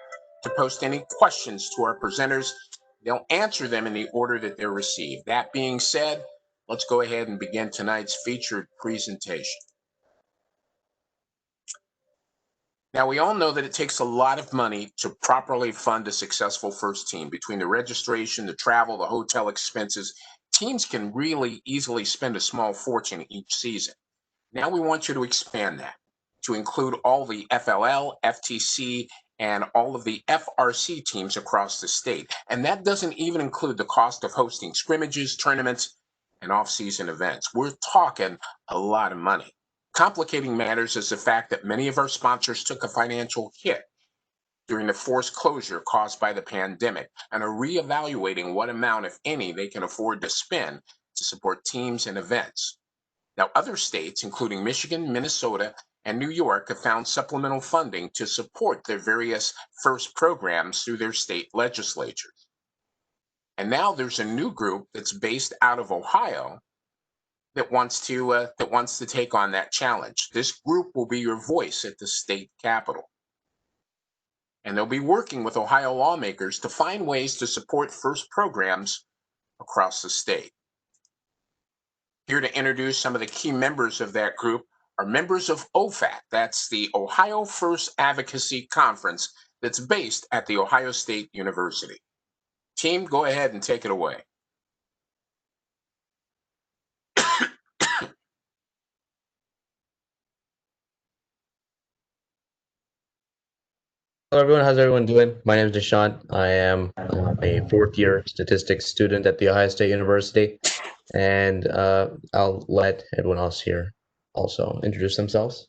to post any questions to our presenters. They'll answer them in the order that they're received. That being said, let's go ahead and begin tonight's featured presentation. Now, we all know that it takes a lot of money to properly fund a successful first team. Between the registration, the travel, the hotel expenses, teams can really easily spend a small fortune each season. Now we want you to expand that to include all the FLL, FTC, and all of the FRC teams across the state. And that doesn't even include the cost of hosting scrimmages, tournaments, and off-season events. We're talking a lot of money. Complicating matters is the fact that many of our sponsors took a financial hit during the forced closure caused by the pandemic and are reevaluating what amount, if any, they can afford to spend to support teams and events. Now, other states, including Michigan, Minnesota, and New York, have found supplemental funding to support their various FIRST programs through their state legislatures. And now there's a new group that's based out of Ohio that wants to take on that challenge. This group will be your voice at the state capitol. And they'll be working with Ohio lawmakers to find ways to support FIRST programs across the state. Here to introduce some of the key members of that group are members of OFAC. That's the Ohio FIRST Advocacy Conference that's based at The Ohio State University. Team, go ahead and take it away. Hello everyone, how's everyone doing? My name is Nishant. I am a fourth year statistics student at The Ohio State University, and I'll let everyone else here also introduce themselves.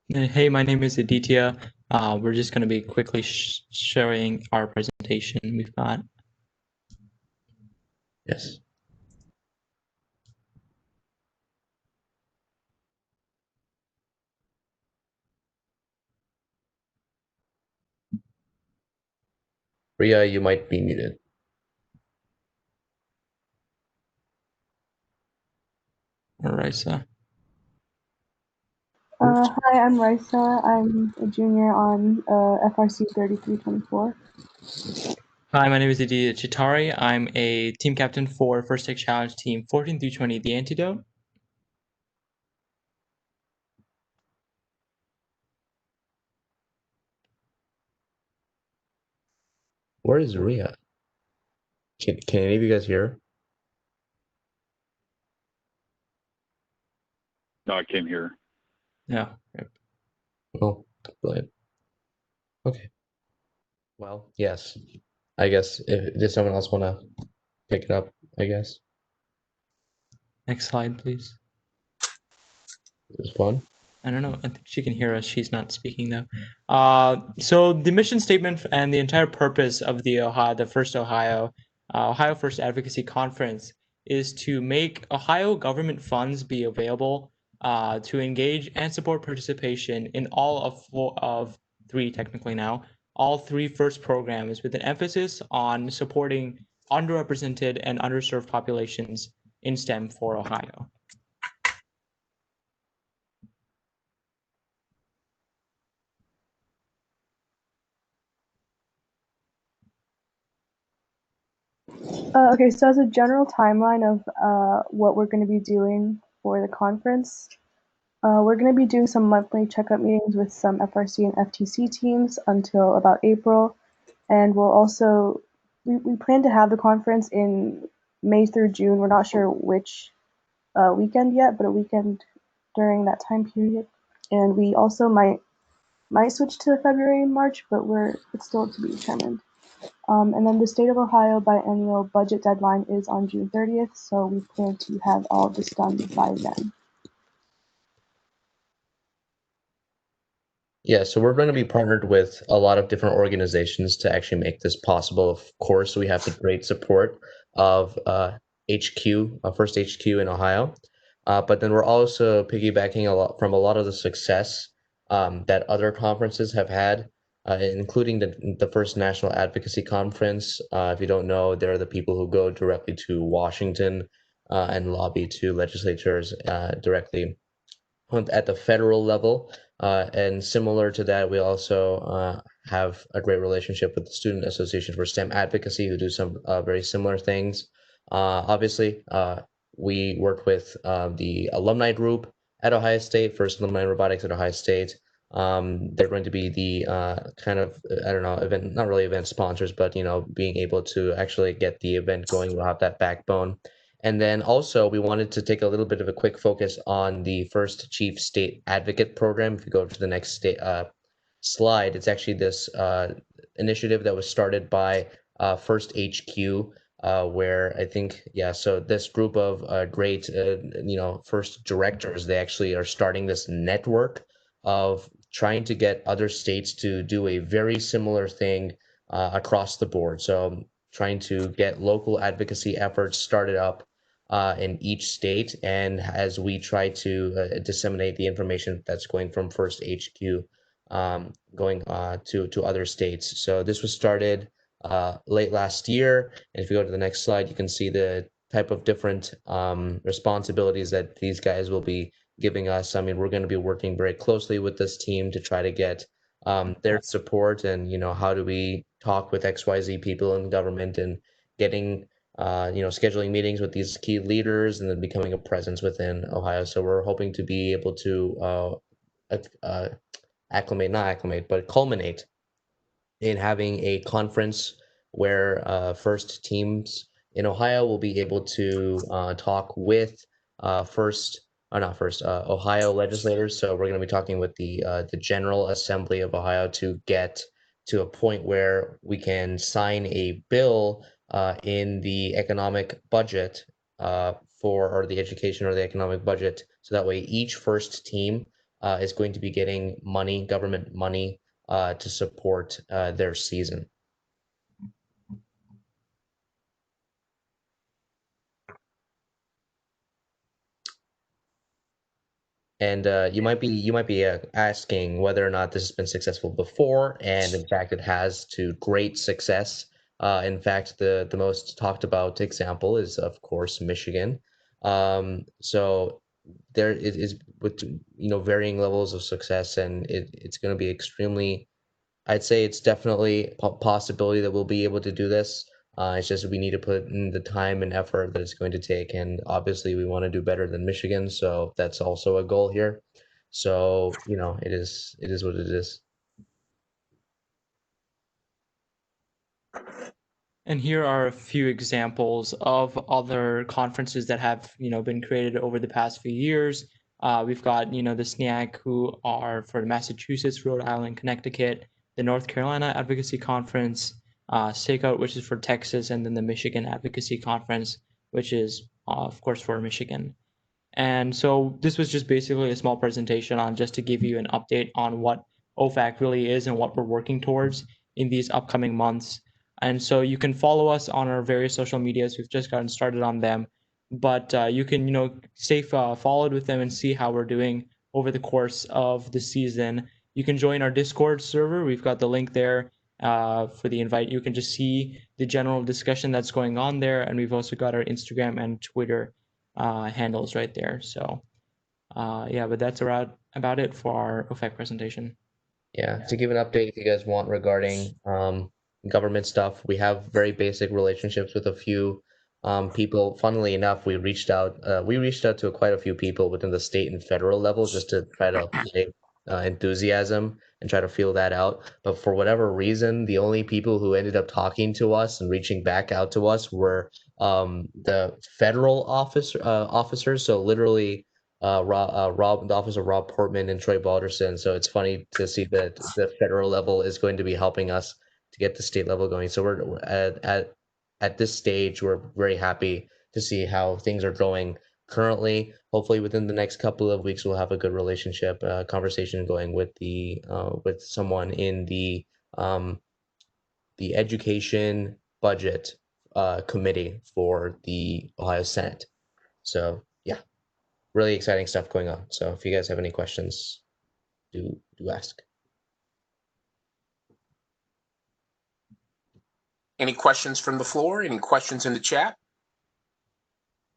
Hey, my name is Aditya. We're just going to be quickly showing our presentation we've got. Yes. Ria, you might be muted. All right, so. Hi, I'm Raisa. I'm a junior on FRC 3324. Hi, my name is Aditya Chitari. I'm a team captain for First Take Challenge Team 14 through 20, The Antidote. Where is Ria? Can any of you guys hear her? No, I can't hear. No. Oh, brilliant. Okay. Well, yes. I guess does someone else want to pick it up, I guess? Next slide, please. It was fun. I don't know. I think she can hear us. She's not speaking though. So the mission statement and the entire purpose of the first Ohio First Advocacy Conference is to make Ohio government funds be available to engage and support participation in all of three, technically now, all three FIRST programs with an emphasis on supporting underrepresented and underserved populations in STEM for Ohio. Okay, so as a general timeline of what we're going to be doing for the conference, we're going to be doing some monthly checkup meetings with some FRC and FTC teams until about April. And we'll also, we plan to have the conference in May through June. We're not sure which weekend yet, but a weekend during that time period. And we also might switch to February and March, but it's still to be determined. And then the state of Ohio biennial budget deadline is on June 30th, so we plan to have all of this done by then. Yeah, so we're going to be partnered with a lot of different organizations to actually make this possible. Of course, we have the great support of HQ, First HQ in Ohio, but then we're also piggybacking a lot from a lot of the success that other conferences have had, including the First National Advocacy Conference. If you don't know, they're the people who go directly to Washington and lobby to legislatures directly at the federal level. And similar to that, we also have a great relationship with the Student Association for STEM Advocacy, who do some very similar things. Obviously, we work with the alumni group at Ohio State, First Alumni Robotics at Ohio State. They're going to be the kind of, I don't know, event, not really event sponsors, but, you know, being able to actually get the event going, we'll have that backbone. And then also we wanted to take a little bit of a quick focus on the First Chief State Advocate Program. If you go to the next slide, it's actually this initiative that was started by First HQ, where I think, yeah, so this group of great, first directors, they actually are starting this network of trying to get other states to do a very similar thing across the board. So trying to get local advocacy efforts started up in each state, and as we try to disseminate the information that's going from First HQ going to other states. So this was started late last year, and if you go to the next slide, you can see the type of different responsibilities that these guys will be giving us. I mean, we're going to be working very closely with this team to try to get their support, and, you know, how do we talk with XYZ people in government and getting scheduling meetings with these key leaders and then becoming a presence within Ohio. So we're hoping to be able to culminate in having a conference where first teams in Ohio will be able to talk with Ohio legislators. So we're going to be talking with the General Assembly of Ohio to get to a point where we can sign a bill in the economic budget or the education or the economic budget. So that way each first team is going to be getting money, government money, to support their season. And you might be asking whether or not this has been successful before, and in fact, it has, to great success. In fact, the most talked about example is, of course, Michigan. So there it is with varying levels of success, and it's going to be extremely. I'd say it's definitely a possibility that we'll be able to do this. It's just we need to put in the time and effort that it's going to take, and obviously we want to do better than Michigan, so that's also a goal here. So it is what it is. And here are a few examples of other conferences that have been created over the past few years. We've got the SNAC, who are for Massachusetts, Rhode Island, Connecticut, the North Carolina Advocacy Conference, SACOUT, which is for Texas, and then the Michigan Advocacy Conference, which is of course for Michigan. And so this was just basically a small presentation on just to give you an update on what OFAC really is and what we're working towards in these upcoming months. And so you can follow us on our various social medias. We've just gotten started on them, but you can stay followed with them and see how we're doing over the course of the season. You can join our Discord server. We've got the link there for the invite. You can just see the general discussion that's going on there, and we've also got our Instagram and Twitter handles right there. So yeah, but that's about it for our OFAC presentation. Yeah, to give an update if you guys want regarding government stuff, we have very basic relationships with a few people. Funnily enough, we reached out to quite a few people within the state and federal level just to try to play enthusiasm and try to feel that out. But for whatever reason, the only people who ended up talking to us and reaching back out to us were the federal officers. So literally the office of Rob Portman and Troy Balderson. So it's funny to see that the federal level is going to be helping us to get the state level going. So we're at this stage, we're very happy to see how things are going currently. Hopefully within the next couple of weeks, we'll have a good relationship conversation going with with someone in the education budget committee for the Ohio Senate. So yeah, really exciting stuff going on. So if you guys have any questions, do ask. Any questions from the floor? Any questions in the chat?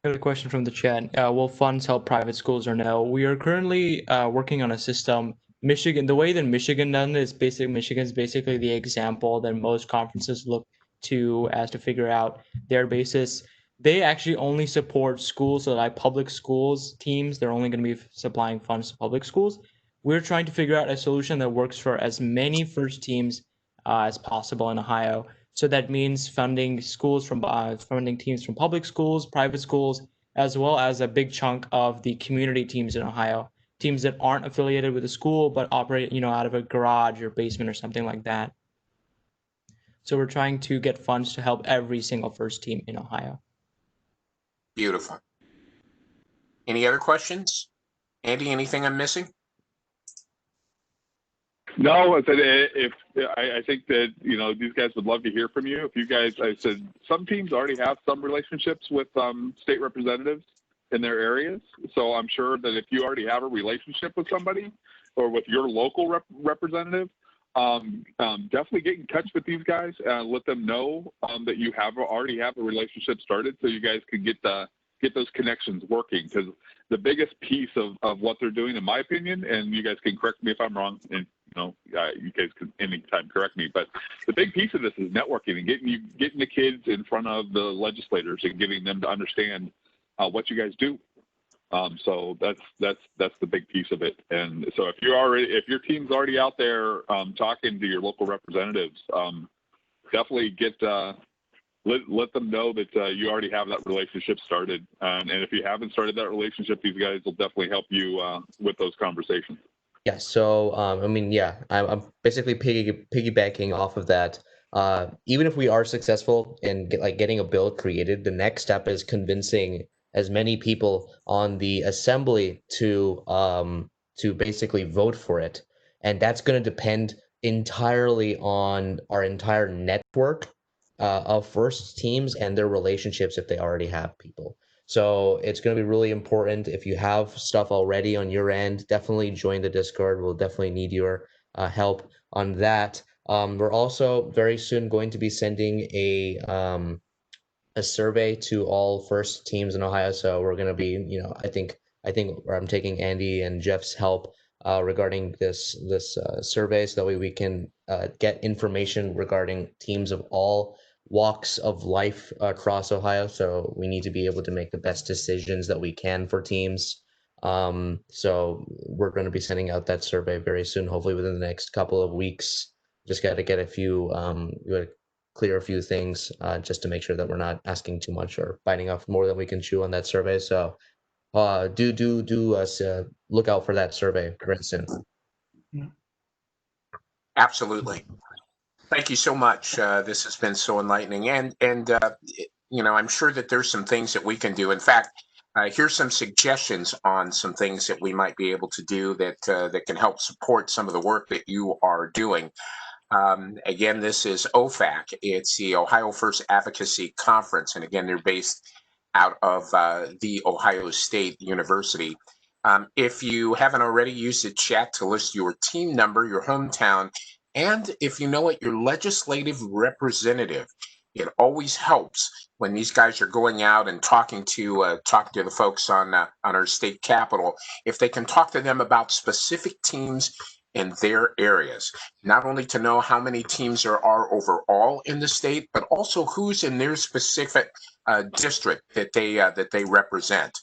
I got a question from the chat. Will funds help private schools or no? We are currently working on a system. Michigan, the way that Michigan done it is Michigan's basically the example that most conferences look to as to figure out their basis. They actually only support schools, so like public schools teams, they're only going to be supplying funds to public schools. We're trying to figure out a solution that works for as many first teams as possible in Ohio. So that means funding schools from funding teams from public schools, private schools, as well as a big chunk of the community teams in Ohio, teams that aren't affiliated with a school but operate, out of a garage or basement or something like that. So we're trying to get funds to help every single first team in Ohio. Beautiful. Any other questions? Andy, anything I'm missing? No, I think that these guys would love to hear from you. If you guys, I said some teams already have some relationships with state representatives in their areas, so I'm sure that if you already have a relationship with somebody or with your local representative, definitely get in touch with these guys and let them know that you already have a relationship started, so you guys can get those connections working. Because the biggest piece of what they're doing, in my opinion, and you guys can correct me if I'm wrong, and you guys can anytime correct me, but the big piece of this is networking and getting the kids in front of the legislators and getting them to understand what you guys do. So that's the big piece of it. And so if your team's already out there talking to your local representatives, definitely let them know that you already have that relationship started. And if you haven't started that relationship, these guys will definitely help you with those conversations. Yeah, so I'm basically piggybacking off of that. Even if we are successful in getting a bill created, the next step is convincing as many people on the assembly to basically vote for it, and that's going to depend entirely on our entire network of first teams and their relationships if they already have people. So it's going to be really important. If you have stuff already on your end, definitely join the Discord. We'll definitely need your help on that. We're also very soon going to be sending a survey to all first teams in Ohio. So we're going to be, I think I think I'm taking Andy and Jeff's help regarding this survey, so that way we can get information regarding teams of all walks of life across Ohio. So we need to be able to make the best decisions that we can for teams. So we're going to be sending out that survey very soon, hopefully within the next couple of weeks. Just got to get a few, clear a few things just to make sure that we're not asking too much or biting off more than we can chew on that survey. So do look out for that survey very soon. Absolutely. Thank you so much. This has been so enlightening, and I'm sure that there's some things that we can do. In fact, here's some suggestions on some things that we might be able to do that can help support some of the work that you are doing. Again, this is OFAC. It's the Ohio First Advocacy Conference, and again, they're based out of the Ohio State University. If you haven't already, use the chat to list your team number, your hometown, and if you know it, your legislative representative. It always helps when these guys are going out and talking to the folks on our state capitol, if they can talk to them about specific teams in their areas, not only to know how many teams there are overall in the state, but also who's in their specific district that they represent.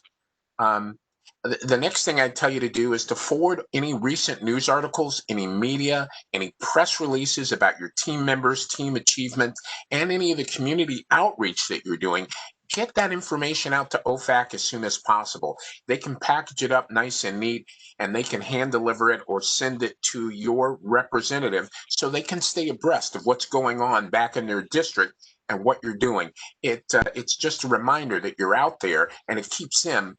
The next thing I'd tell you to do is to forward any recent news articles, any media, any press releases about your team members, team achievement, and any of the community outreach that you're doing. Get that information out to OFAC as soon as possible. They can package it up nice and neat, and they can hand deliver it or send it to your representative so they can stay abreast of what's going on back in their district and what you're doing. It's just a reminder that you're out there, and it keeps them.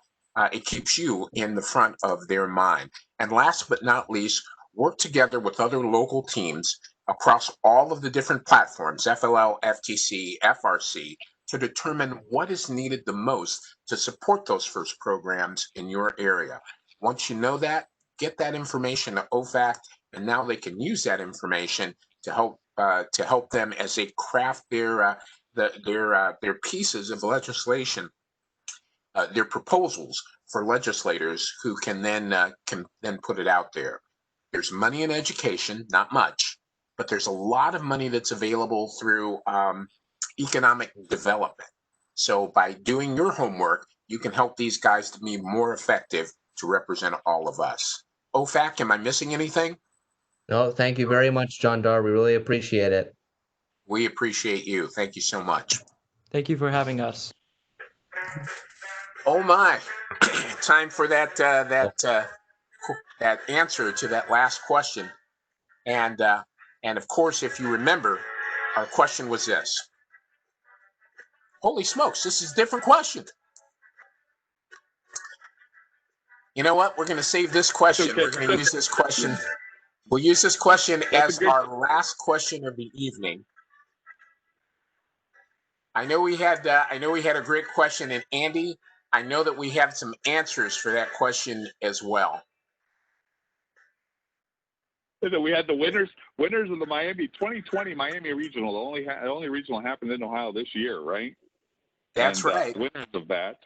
It keeps you in the front of their mind. And last but not least, work together with other local teams across all of the different platforms, FLL, FTC, FRC, to determine what is needed the most to support those first programs in your area. Once you know that, get that information to OFAC, and now they can use that information to help them as they craft their pieces of legislation. Their proposals for legislators who can then put it out there. There's money in education, not much, but there's a lot of money that's available through economic development. So by doing your homework, you can help these guys to be more effective to represent all of us. OFAC, am I missing anything? No, thank you very much, John Dar. We really appreciate it. We appreciate you. Thank you so much. Thank you for having us. Oh my! Time for that answer to that last question, and of course, if you remember, our question was this. Holy smokes! This is a different question. You know what? We're going to save this question. We're going to use this question. We'll use this question as our last question of the evening. I know we had a great question, and Andy, I know that we have some answers for that question as well. We had the winners of the 2020 Miami Regional. The only regional happened in Ohio this year, right? That's right. Winners of that.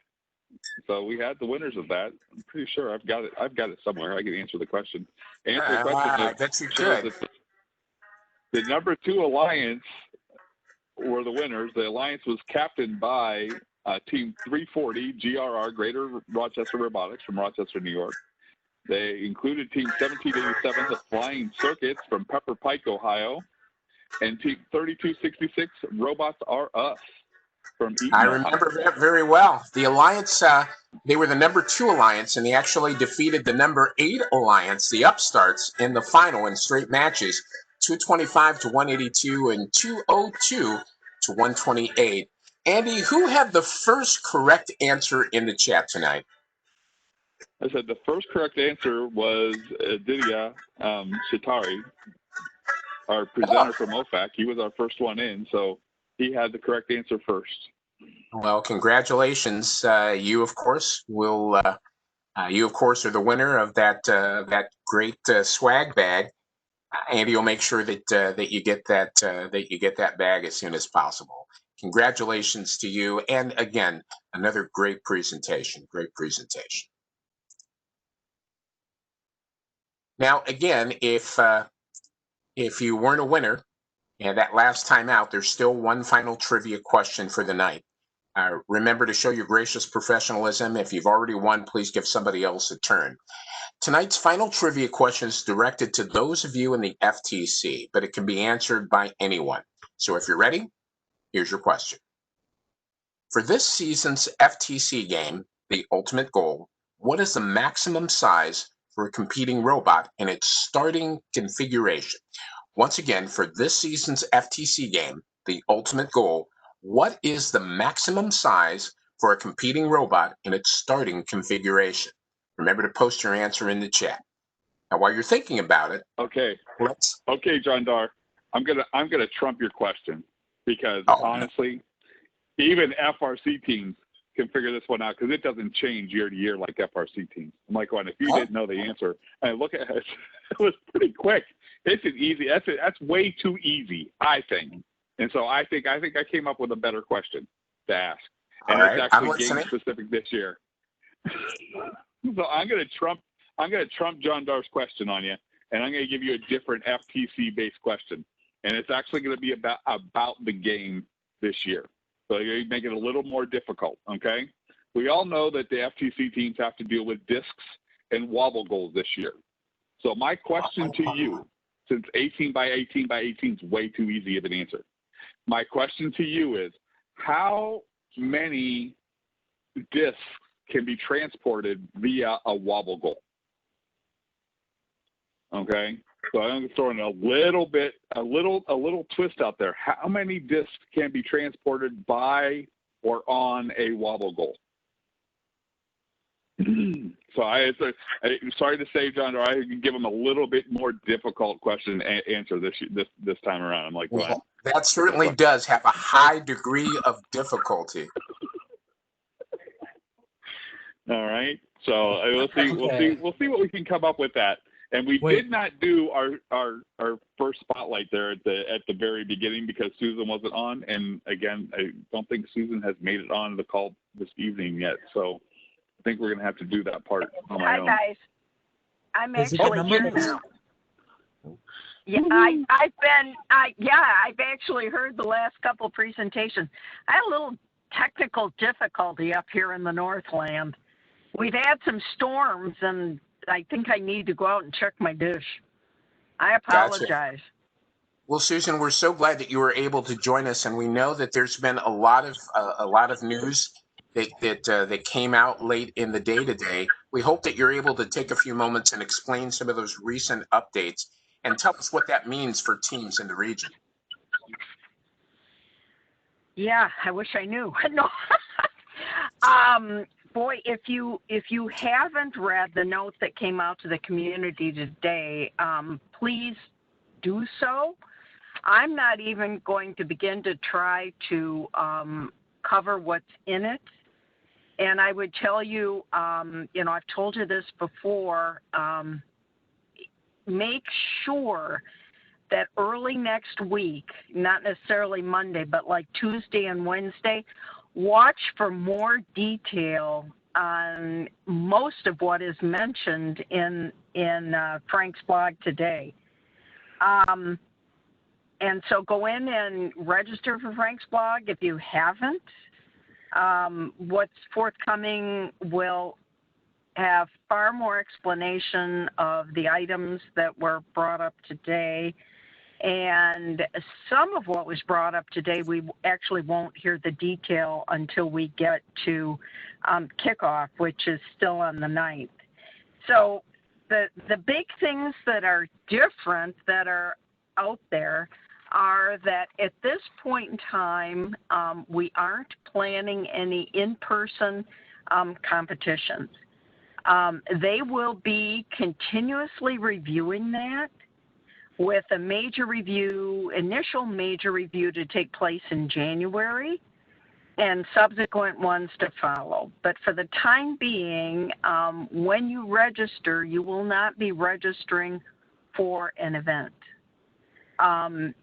So we had the winners of that. I'm pretty sure I've got it somewhere. I can answer the question. I bet you could. The number 2 alliance were the winners. The alliance was captained by Team 340 GRR, Greater Rochester Robotics from Rochester, New York. They included Team 1787, the Flying Circuits from Pepper Pike, Ohio, and Team 3266, Robots Are Us from Eaton, I remember that very well. The alliance, they were the number 2 alliance, and they actually defeated the number 8 alliance, the Upstarts, in the final in straight matches, 225 to 182 and 202 to 128. Andy, who had the first correct answer in the chat tonight? I said the first correct answer was Didia Shitari, our presenter from OFAC. He was our first one in, so he had the correct answer first. Well, congratulations. You, of course, are the winner of that great swag bag. Andy will make sure that you get that bag as soon as possible. Congratulations to you, and again, another great presentation. Great presentation. Now, again, if you weren't a winner, and that last time out, there's still one final trivia question for the night. Remember to show your gracious professionalism. If you've already won, please give somebody else a turn. Tonight's final trivia question is directed to those of you in the FTC, but it can be answered by anyone. So if you're ready, here's your question. For this season's FTC game, The Ultimate Goal, what is the maximum size for a competing robot in its starting configuration? Once again, for this season's FTC game, The Ultimate Goal, what is the maximum size for a competing robot in its starting configuration? Remember to post your answer in the chat. Now, while you're thinking about it, Okay, John Dar, I'm gonna trump your question because honestly, even FRC teams can figure this one out because it doesn't change year to year like FRC teams. I'm like, well, if you didn't know the answer, and look at it, it was pretty quick. It's an easy. That's way too easy, I think. And so I think I came up with a better question to ask, and it's actually game specific this year. So I'm gonna trump John Dar's question on you, and I'm gonna give you a different FTC based question, and it's actually gonna be about the game this year. So you make it a little more difficult. Okay, we all know that the FTC teams have to deal with discs and wobble goals this year. So my question to you, since 18 by 18 by 18 is way too easy of an answer, my question to you is, how many discs can be transported via a wobble goal? Okay, so I'm throwing a little twist out there. How many discs can be transported by or on a wobble goal? So sorry to say, John, I can give them a little bit more difficult question answer this time around. I'm like, well, that certainly does have a high degree of difficulty. All right, so we'll see what we can come up with that. And we did not do our first spotlight there at the very beginning because Susan wasn't on. And again, I don't think Susan has made it on the call this evening yet. So I think we're gonna have to do that part on my own. Hi guys, I'm actually here now. Yeah, I've actually heard the last couple presentations. I had a little technical difficulty up here in the Northland. We've had some storms, and I think I need to go out and check my dish. I apologize. Gotcha. Well, Susan, we're so glad that you were able to join us, and we know that there's been a lot of news that came out late in the day today. We hope that you're able to take a few moments and explain some of those recent updates and tell us what that means for teams in the region. Yeah, I wish I knew. No. Boy, if you haven't read the note that came out to the community today, please do so. I'm not even going to begin to try to cover what's in it. And I would tell you, I've told you this before, make sure that early next week, not necessarily Monday, but like Tuesday and Wednesday, watch for more detail on most of what is mentioned in Frank's blog today. And so go in and register for Frank's blog if you haven't. What's forthcoming will have far more explanation of the items that were brought up today. And some of what was brought up today, we actually won't hear the detail until we get to kickoff, which is still on the 9th. So the big things that are different that are out there are that at this point in time, we aren't planning any in-person competitions. They will be continuously reviewing that, with a initial major review to take place in January and subsequent ones to follow. But for the time being, when you register, you will not be registering for an event.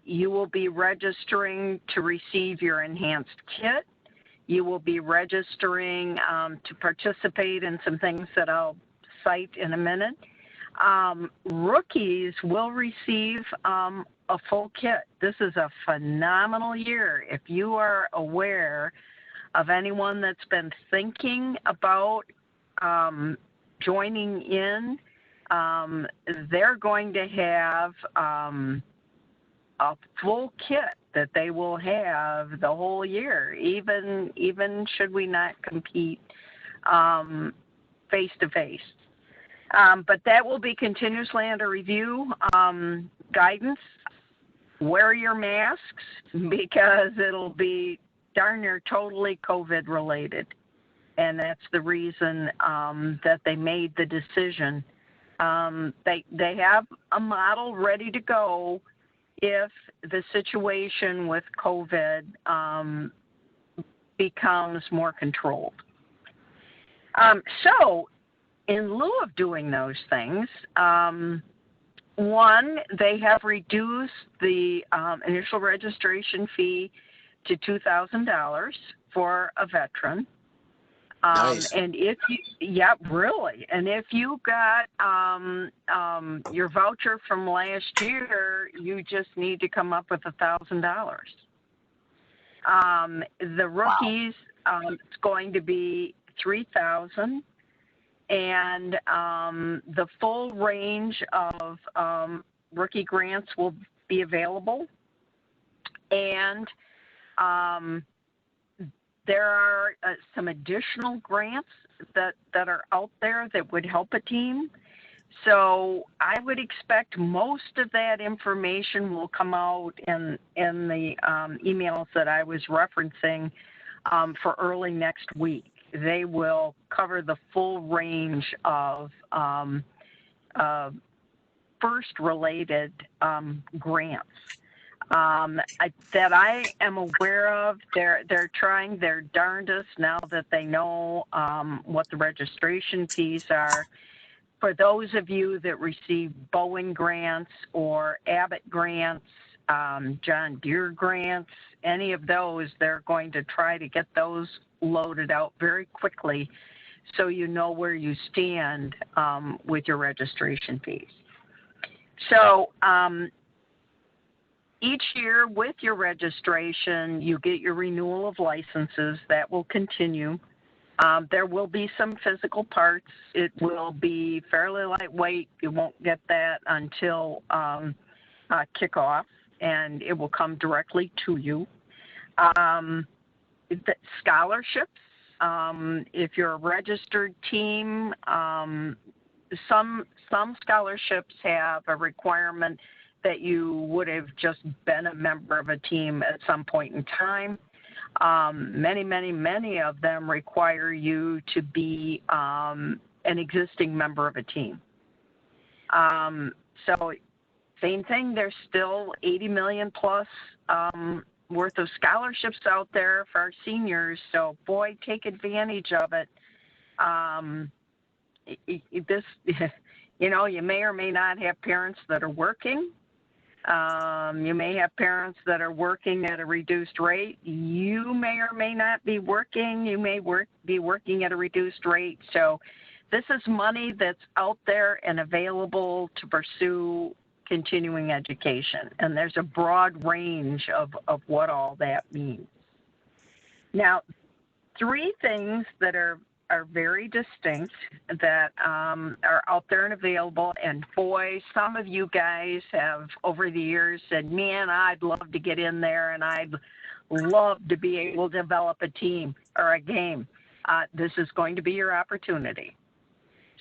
You will be registering to receive your enhanced kit. You will be registering to participate in some things that I'll cite in a minute. Rookies will receive a full kit. This is a phenomenal year. If you are aware of anyone that's been thinking about joining in, they're going to have a full kit that they will have the whole year, even should we not compete face to face. But that will be continuously under review. Guidance: wear your masks, because it'll be darn near totally COVID related, and that's the reason that they made the decision. They have a model ready to go if the situation with COVID becomes more controlled. So in lieu of doing those things, one, they have reduced the initial registration fee to $2,000 for a veteran. Nice. And if you, yeah, really. And if you got your voucher from last year, you just need to come up with $1,000. The rookies, it's going to be $3,000, and the full range of rookie grants will be available. And there are some additional grants that are out there that would help a team. So I would expect most of that information will come out in the emails that I was referencing for early next week. They will cover the full range of FIRST-related grants. That I am aware of. They're trying their darndest now that they know what the registration fees are. For those of you that receive Bowen grants or Abbott grants, John Deere grants, any of those, they're going to try to get those loaded out very quickly so you know where you stand with your registration fees. So each year with your registration, you get your renewal of licenses. That will continue. There will be some physical parts. It will be fairly lightweight. You won't get that until kickoff, and it will come directly to you. The scholarships, if you're a registered team, some scholarships have a requirement that you would have just been a member of a team at some point in time. Many of them require you to be an existing member of a team. So same thing, there's still 80 million plus worth of scholarships out there for our seniors. So boy, take advantage of it. This, you know, you may or may not have parents that are working. You may have parents that are working at a reduced rate. You may or may not be working. You may be working at a reduced rate. So this is money that's out there and available to pursue continuing education. And there's a broad range of what all that means. Now, three things that are very distinct that are out there and available. And boy, some of you guys have over the years said, man, I'd love to get in there and I'd love to be able to develop a team or a game. This is going to be your opportunity.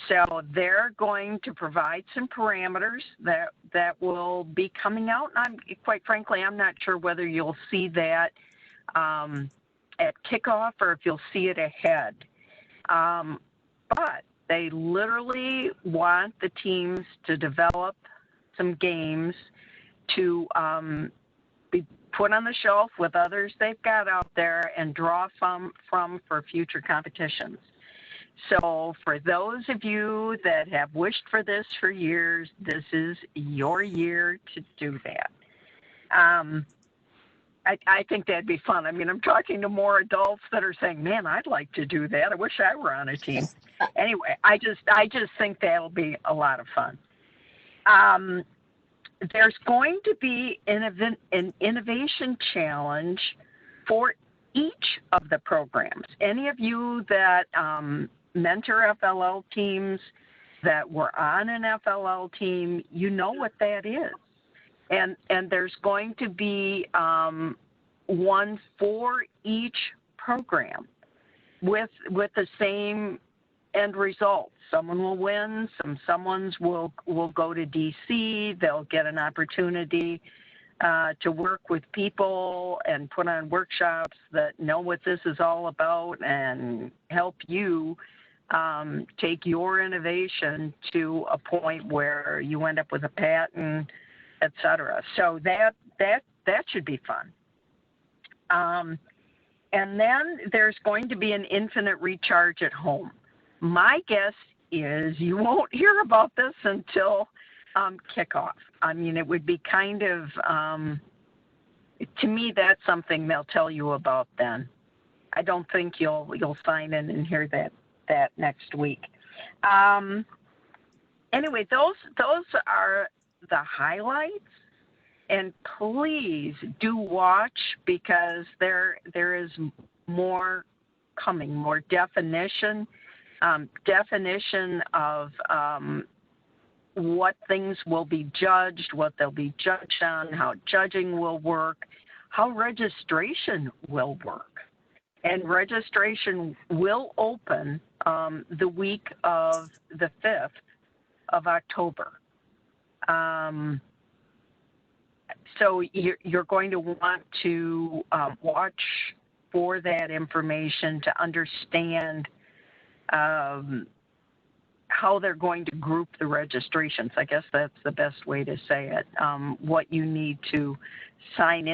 So they're going to provide some parameters that will be coming out. And quite frankly, I'm not sure whether you'll see that at kickoff or if you'll see it ahead. But they literally want the teams to develop some games to be put on the shelf with others they've got out there and draw from for future competitions. So for those of you that have wished for this for years, this is your year to do that. I think that'd be fun. I mean, I'm talking to more adults that are saying, man, I'd like to do that. I wish I were on a team. Anyway, I just think that'll be a lot of fun. There's going to be an innovation challenge for each of the programs. Any of you that mentor FLL teams, that were on an FLL team, you know what that is. And there's going to be one for each program with the same end result. Someone will win, someone's will go to DC, they'll get an opportunity to work with people and put on workshops that know what this is all about and help you take your innovation to a point where you end up with a patent, et cetera. So that should be fun. And then there's going to be an infinite recharge at home. My guess is you won't hear about this until kickoff. I mean, it would be kind of, to me, that's something they'll tell you about then. I don't think you'll sign in and hear that next week. Anyway, those are the highlights. And please do watch, because there is more coming, more definition of what things will be judged, what they'll be judged on, how judging will work, how registration will work. And registration will open the week of the 5th of October. So you're going to want to watch for that information to understand how they're going to group the registrations. I guess that's the best way to say it. What you need to sign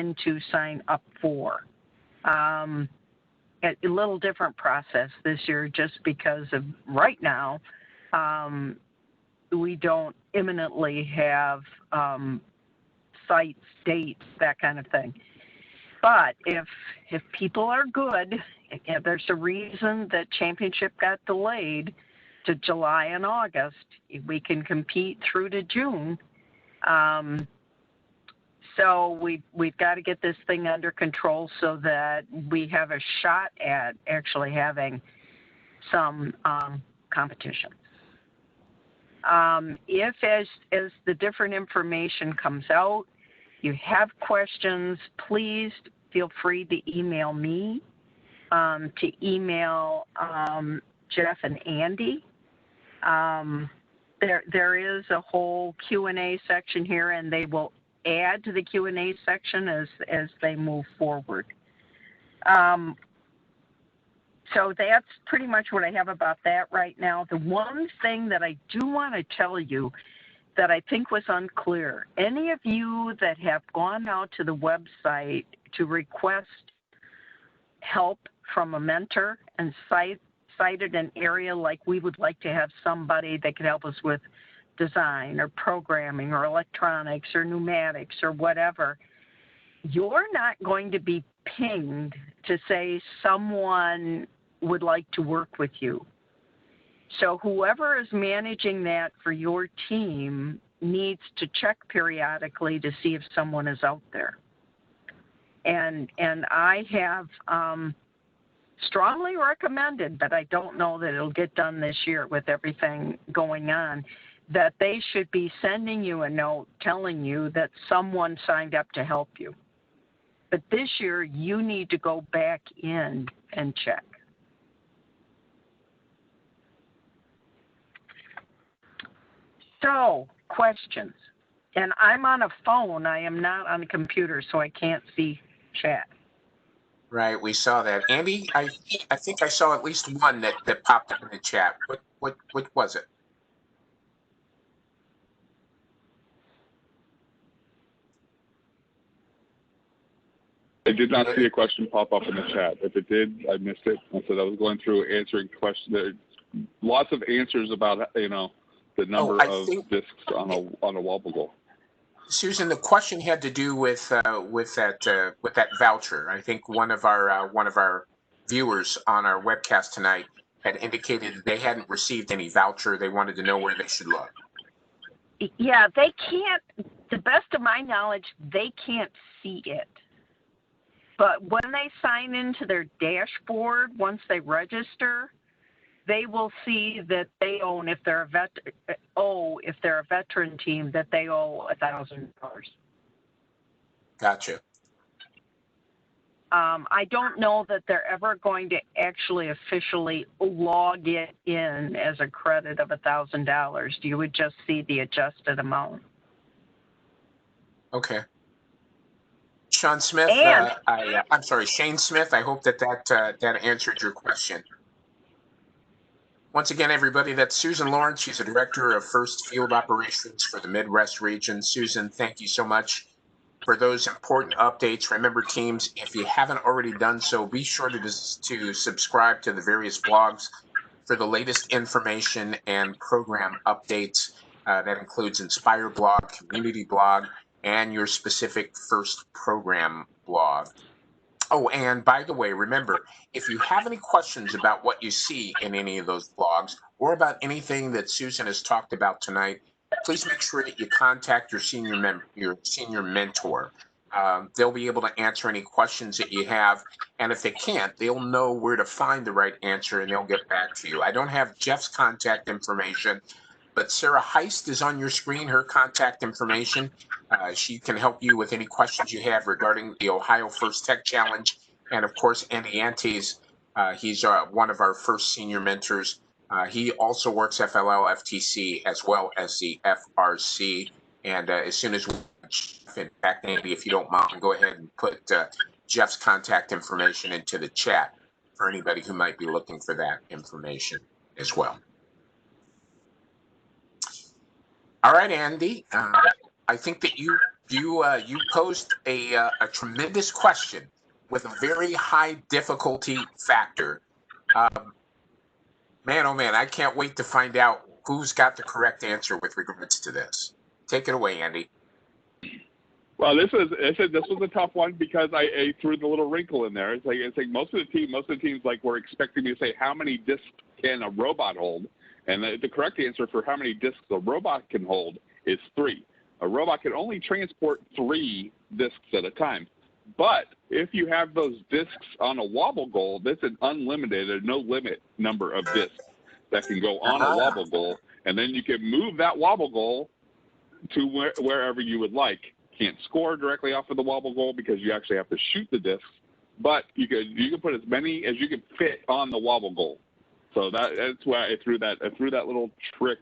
up for. A little different process this year, just because of right now, we don't imminently have sites, dates, that kind of thing. But if people are good, if there's a reason that championship got delayed to July and August, we can compete through to June. So we've got to get this thing under control so that we have a shot at actually having some competition. If as the different information comes out, you have questions, please feel free to email me, to email Jeff and Andy. There is a whole Q&A section here, and they will add to the Q&A section as they move forward. So that's pretty much what I have about that right now. The one thing that I do want to tell you that I think was unclear, any of you that have gone out to the website to request help from a mentor and cited an area like we would like to have somebody that could help us with design or programming or electronics or pneumatics or whatever, you're not going to be pinged to say someone would like to work with you. So whoever is managing that for your team needs to check periodically to see if someone is out there. And I have strongly recommended, but I don't know that it'll get done this year with everything going on, that they should be sending you a note telling you that someone signed up to help you. But this year, you need to go back in and check. So, questions. And I'm on a phone. I am not on a computer, so I can't see chat. Right, we saw that. Andy, I think I saw at least one that popped up in the chat. What was it? I did not see a question pop up in the chat. If it did, I missed it. I said I was going through answering questions. There lots of answers about, the number of discs on a wobble. Susan, the question had to do with that voucher. I think one of our viewers on our webcast tonight had indicated that they hadn't received any voucher. They wanted to know where they should look. Yeah, they can't, the best of my knowledge, they can't see it. But when they sign into their dashboard, once they register, they will see that they own, if they're a veteran team, that they owe $1,000. Gotcha. I don't know that they're ever going to actually officially log it in as a credit of $1,000. You would just see the adjusted amount. Okay. Sean Smith, And I'm sorry, Shane Smith. I hope that answered your question. Once again, everybody, that's Susan Lawrence. She's the Director of First Field Operations for the Midwest region. Susan, thank you so much for those important updates. Remember, teams, if you haven't already done so, be sure to subscribe to the various blogs for the latest information and program updates. That includes Inspire blog, Community blog, and your specific FIRST program blog. Oh, and by the way, remember, if you have any questions about what you see in any of those blogs or about anything that Susan has talked about tonight, please make sure that you contact your senior mentor. They'll be able to answer any questions that you have, and if they can't, they'll know where to find the right answer and they'll get back to you. I don't have Jeff's contact information, but Sarah Heist is on your screen, her contact information. She can help you with any questions you have regarding the Ohio First Tech Challenge. And of course, Andy Antes, he's one of our first senior mentors. He also works FLL, FTC, as well as the FRC. And as soon as in fact, Andy, if you don't mind, go ahead and put Jeff's contact information into the chat for anybody who might be looking for that information as well. All right, Andy. I think that you posed a tremendous question with a very high difficulty factor. Man, oh man, I can't wait to find out who's got the correct answer with regards to this. Take it away, Andy. Well, this was a tough one because I threw the little wrinkle in there. It's like most of the teams like were expecting me to say how many discs can a robot hold, and the correct answer for how many discs a robot can hold is 3. A robot can only transport 3 discs at a time. But if you have those discs on a wobble goal, that's an unlimited, no limit number of discs that can go on a wobble goal, and then you can move that wobble goal to wherever you would like. Can't score directly off of the wobble goal because you actually have to shoot the discs, but you can put as many as you can fit on the wobble goal. So that's why I threw that little trick,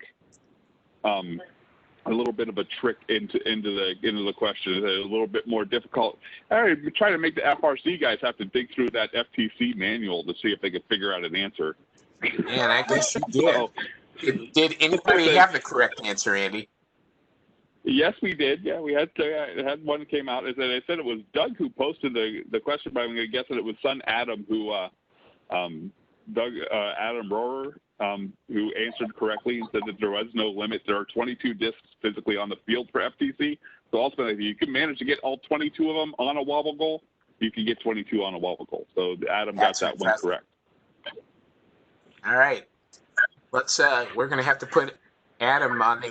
a little bit of a trick into the question. It's a little bit more difficult. I try to make the FRC guys have to dig through that FTC manual to see if they could figure out an answer. Man, I guess you did. Did anybody have the correct answer, Andy? Yes, we did. Yeah, we had one that came out. I said it was Doug who posted the question, but I'm going to guess that it was son Adam who Adam Rohrer, who answered correctly and said that there was no limit. There are 22 discs physically on the field for FTC. So ultimately, if you can manage to get all 22 of them on a wobble goal, you can get 22 on a wobble goal. So Adam got that one correct. All right. Let's we're going to have to put Adam on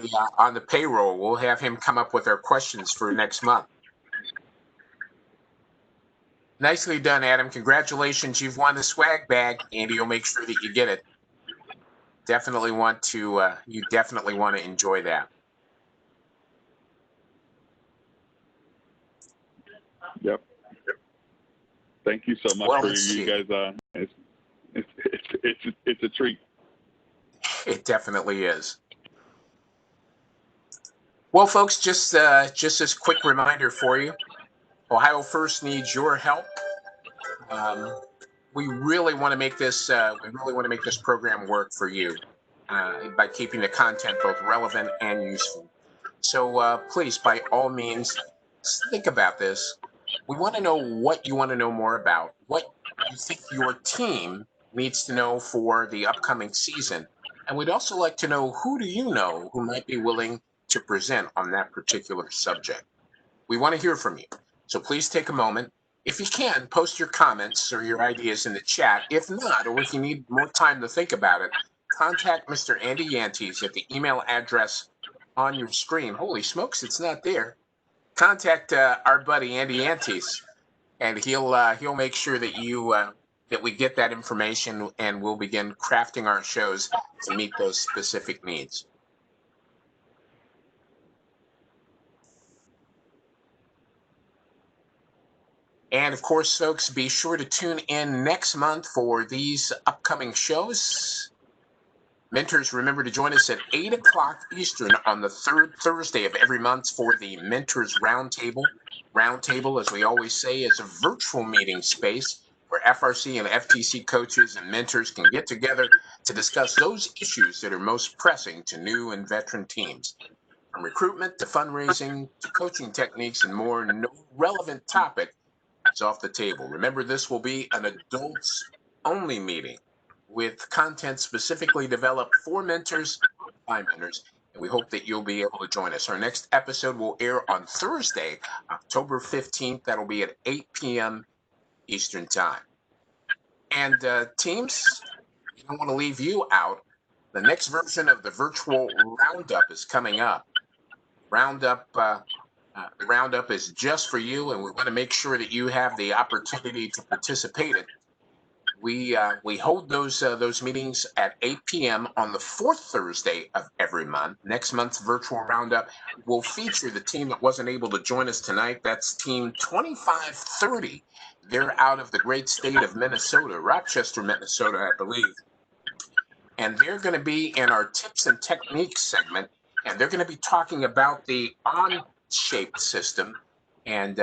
the payroll. We'll have him come up with our questions for next month. Nicely done, Adam. Congratulations. You've won the swag bag. Andy will make sure that you get it. Definitely want to you definitely want to enjoy that. Yep. Thank you so much for you guys. It's a treat. It definitely is. Well, folks, just this quick reminder for you. Ohio First needs your help. We really want to make this. We really want to make this program work for you by keeping the content both relevant and useful. So please, by all means, think about this. We want to know what you want to know more about, what you think your team needs to know for the upcoming season, and we'd also like to know who do you know who might be willing to present on that particular subject. We want to hear from you. So please take a moment. If you can, post your comments or your ideas in the chat. If not, or if you need more time to think about it, contact Mr. Andy Yantes at the email address on your screen. Holy smokes, it's not there. Contact our buddy Andy Yantes, and he'll make sure that that we get that information, and we'll begin crafting our shows to meet those specific needs. And of course, folks, be sure to tune in next month for these upcoming shows. Mentors, remember to join us at 8 o'clock Eastern on the third Thursday of every month for the Mentors Roundtable. Roundtable, as we always say, is a virtual meeting space where FRC and FTC coaches and mentors can get together to discuss those issues that are most pressing to new and veteran teams. From recruitment to fundraising to coaching techniques and more, no relevant topic is off the table. Remember, this will be an adults-only meeting with content specifically developed for mentors by mentors, and we hope that you'll be able to join us. Our next episode will air on Thursday, October 15th. That'll be at 8 p.m. Eastern Time. And teams, I don't want to leave you out. The next version of the virtual Roundup is coming up. The Roundup is just for you, and we want to make sure that you have the opportunity to participate in it. We hold those meetings at 8 p.m. on the fourth Thursday of every month. Next month's virtual Roundup will feature the team that wasn't able to join us tonight. That's Team 2530. They're out of the great state of Minnesota, Rochester, Minnesota, I believe. And they're going to be in our tips and techniques segment, and they're going to be talking about the on-shaped system, and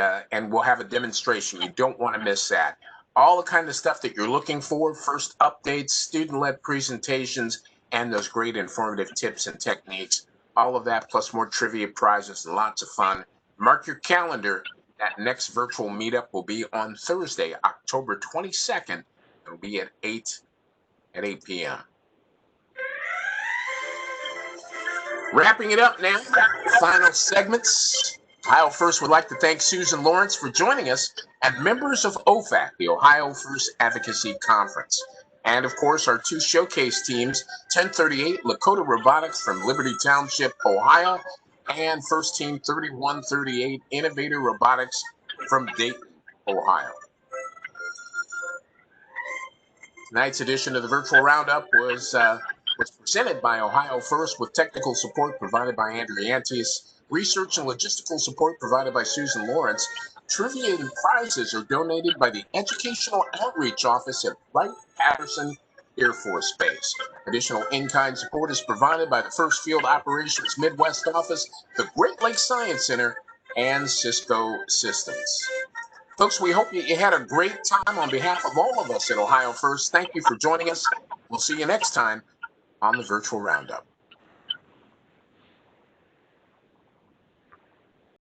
we'll have a demonstration. You don't want to miss that. All the kind of stuff that you're looking for, first updates, student-led presentations, and those great informative tips and techniques. All of that plus more trivia prizes and lots of fun. Mark your calendar. That next virtual meetup will be on Thursday, October 22nd. It'll be at 8 p.m. Wrapping it up now, final segments. Ohio First would like to thank Susan Lawrence for joining us, and members of OFAC, the Ohio First Advocacy Conference. And of course, our two showcase teams, 1038 Lakota Robotics from Liberty Township, Ohio, and First Team 3138 Innovator Robotics from Dayton, Ohio. Tonight's edition of the Virtual Roundup was presented by Ohio First with technical support provided by Andrew Yantes, research and logistical support provided by Susan Lawrence. Trivia and prizes are donated by the Educational Outreach Office at Wright-Patterson Air Force Base. Additional in-kind support is provided by the First Field Operations Midwest Office, the Great Lakes Science Center, and Cisco Systems. Folks, we hope you had a great time. On behalf of all of us at Ohio First, thank you for joining us. We'll see you next time on the Virtual Roundup.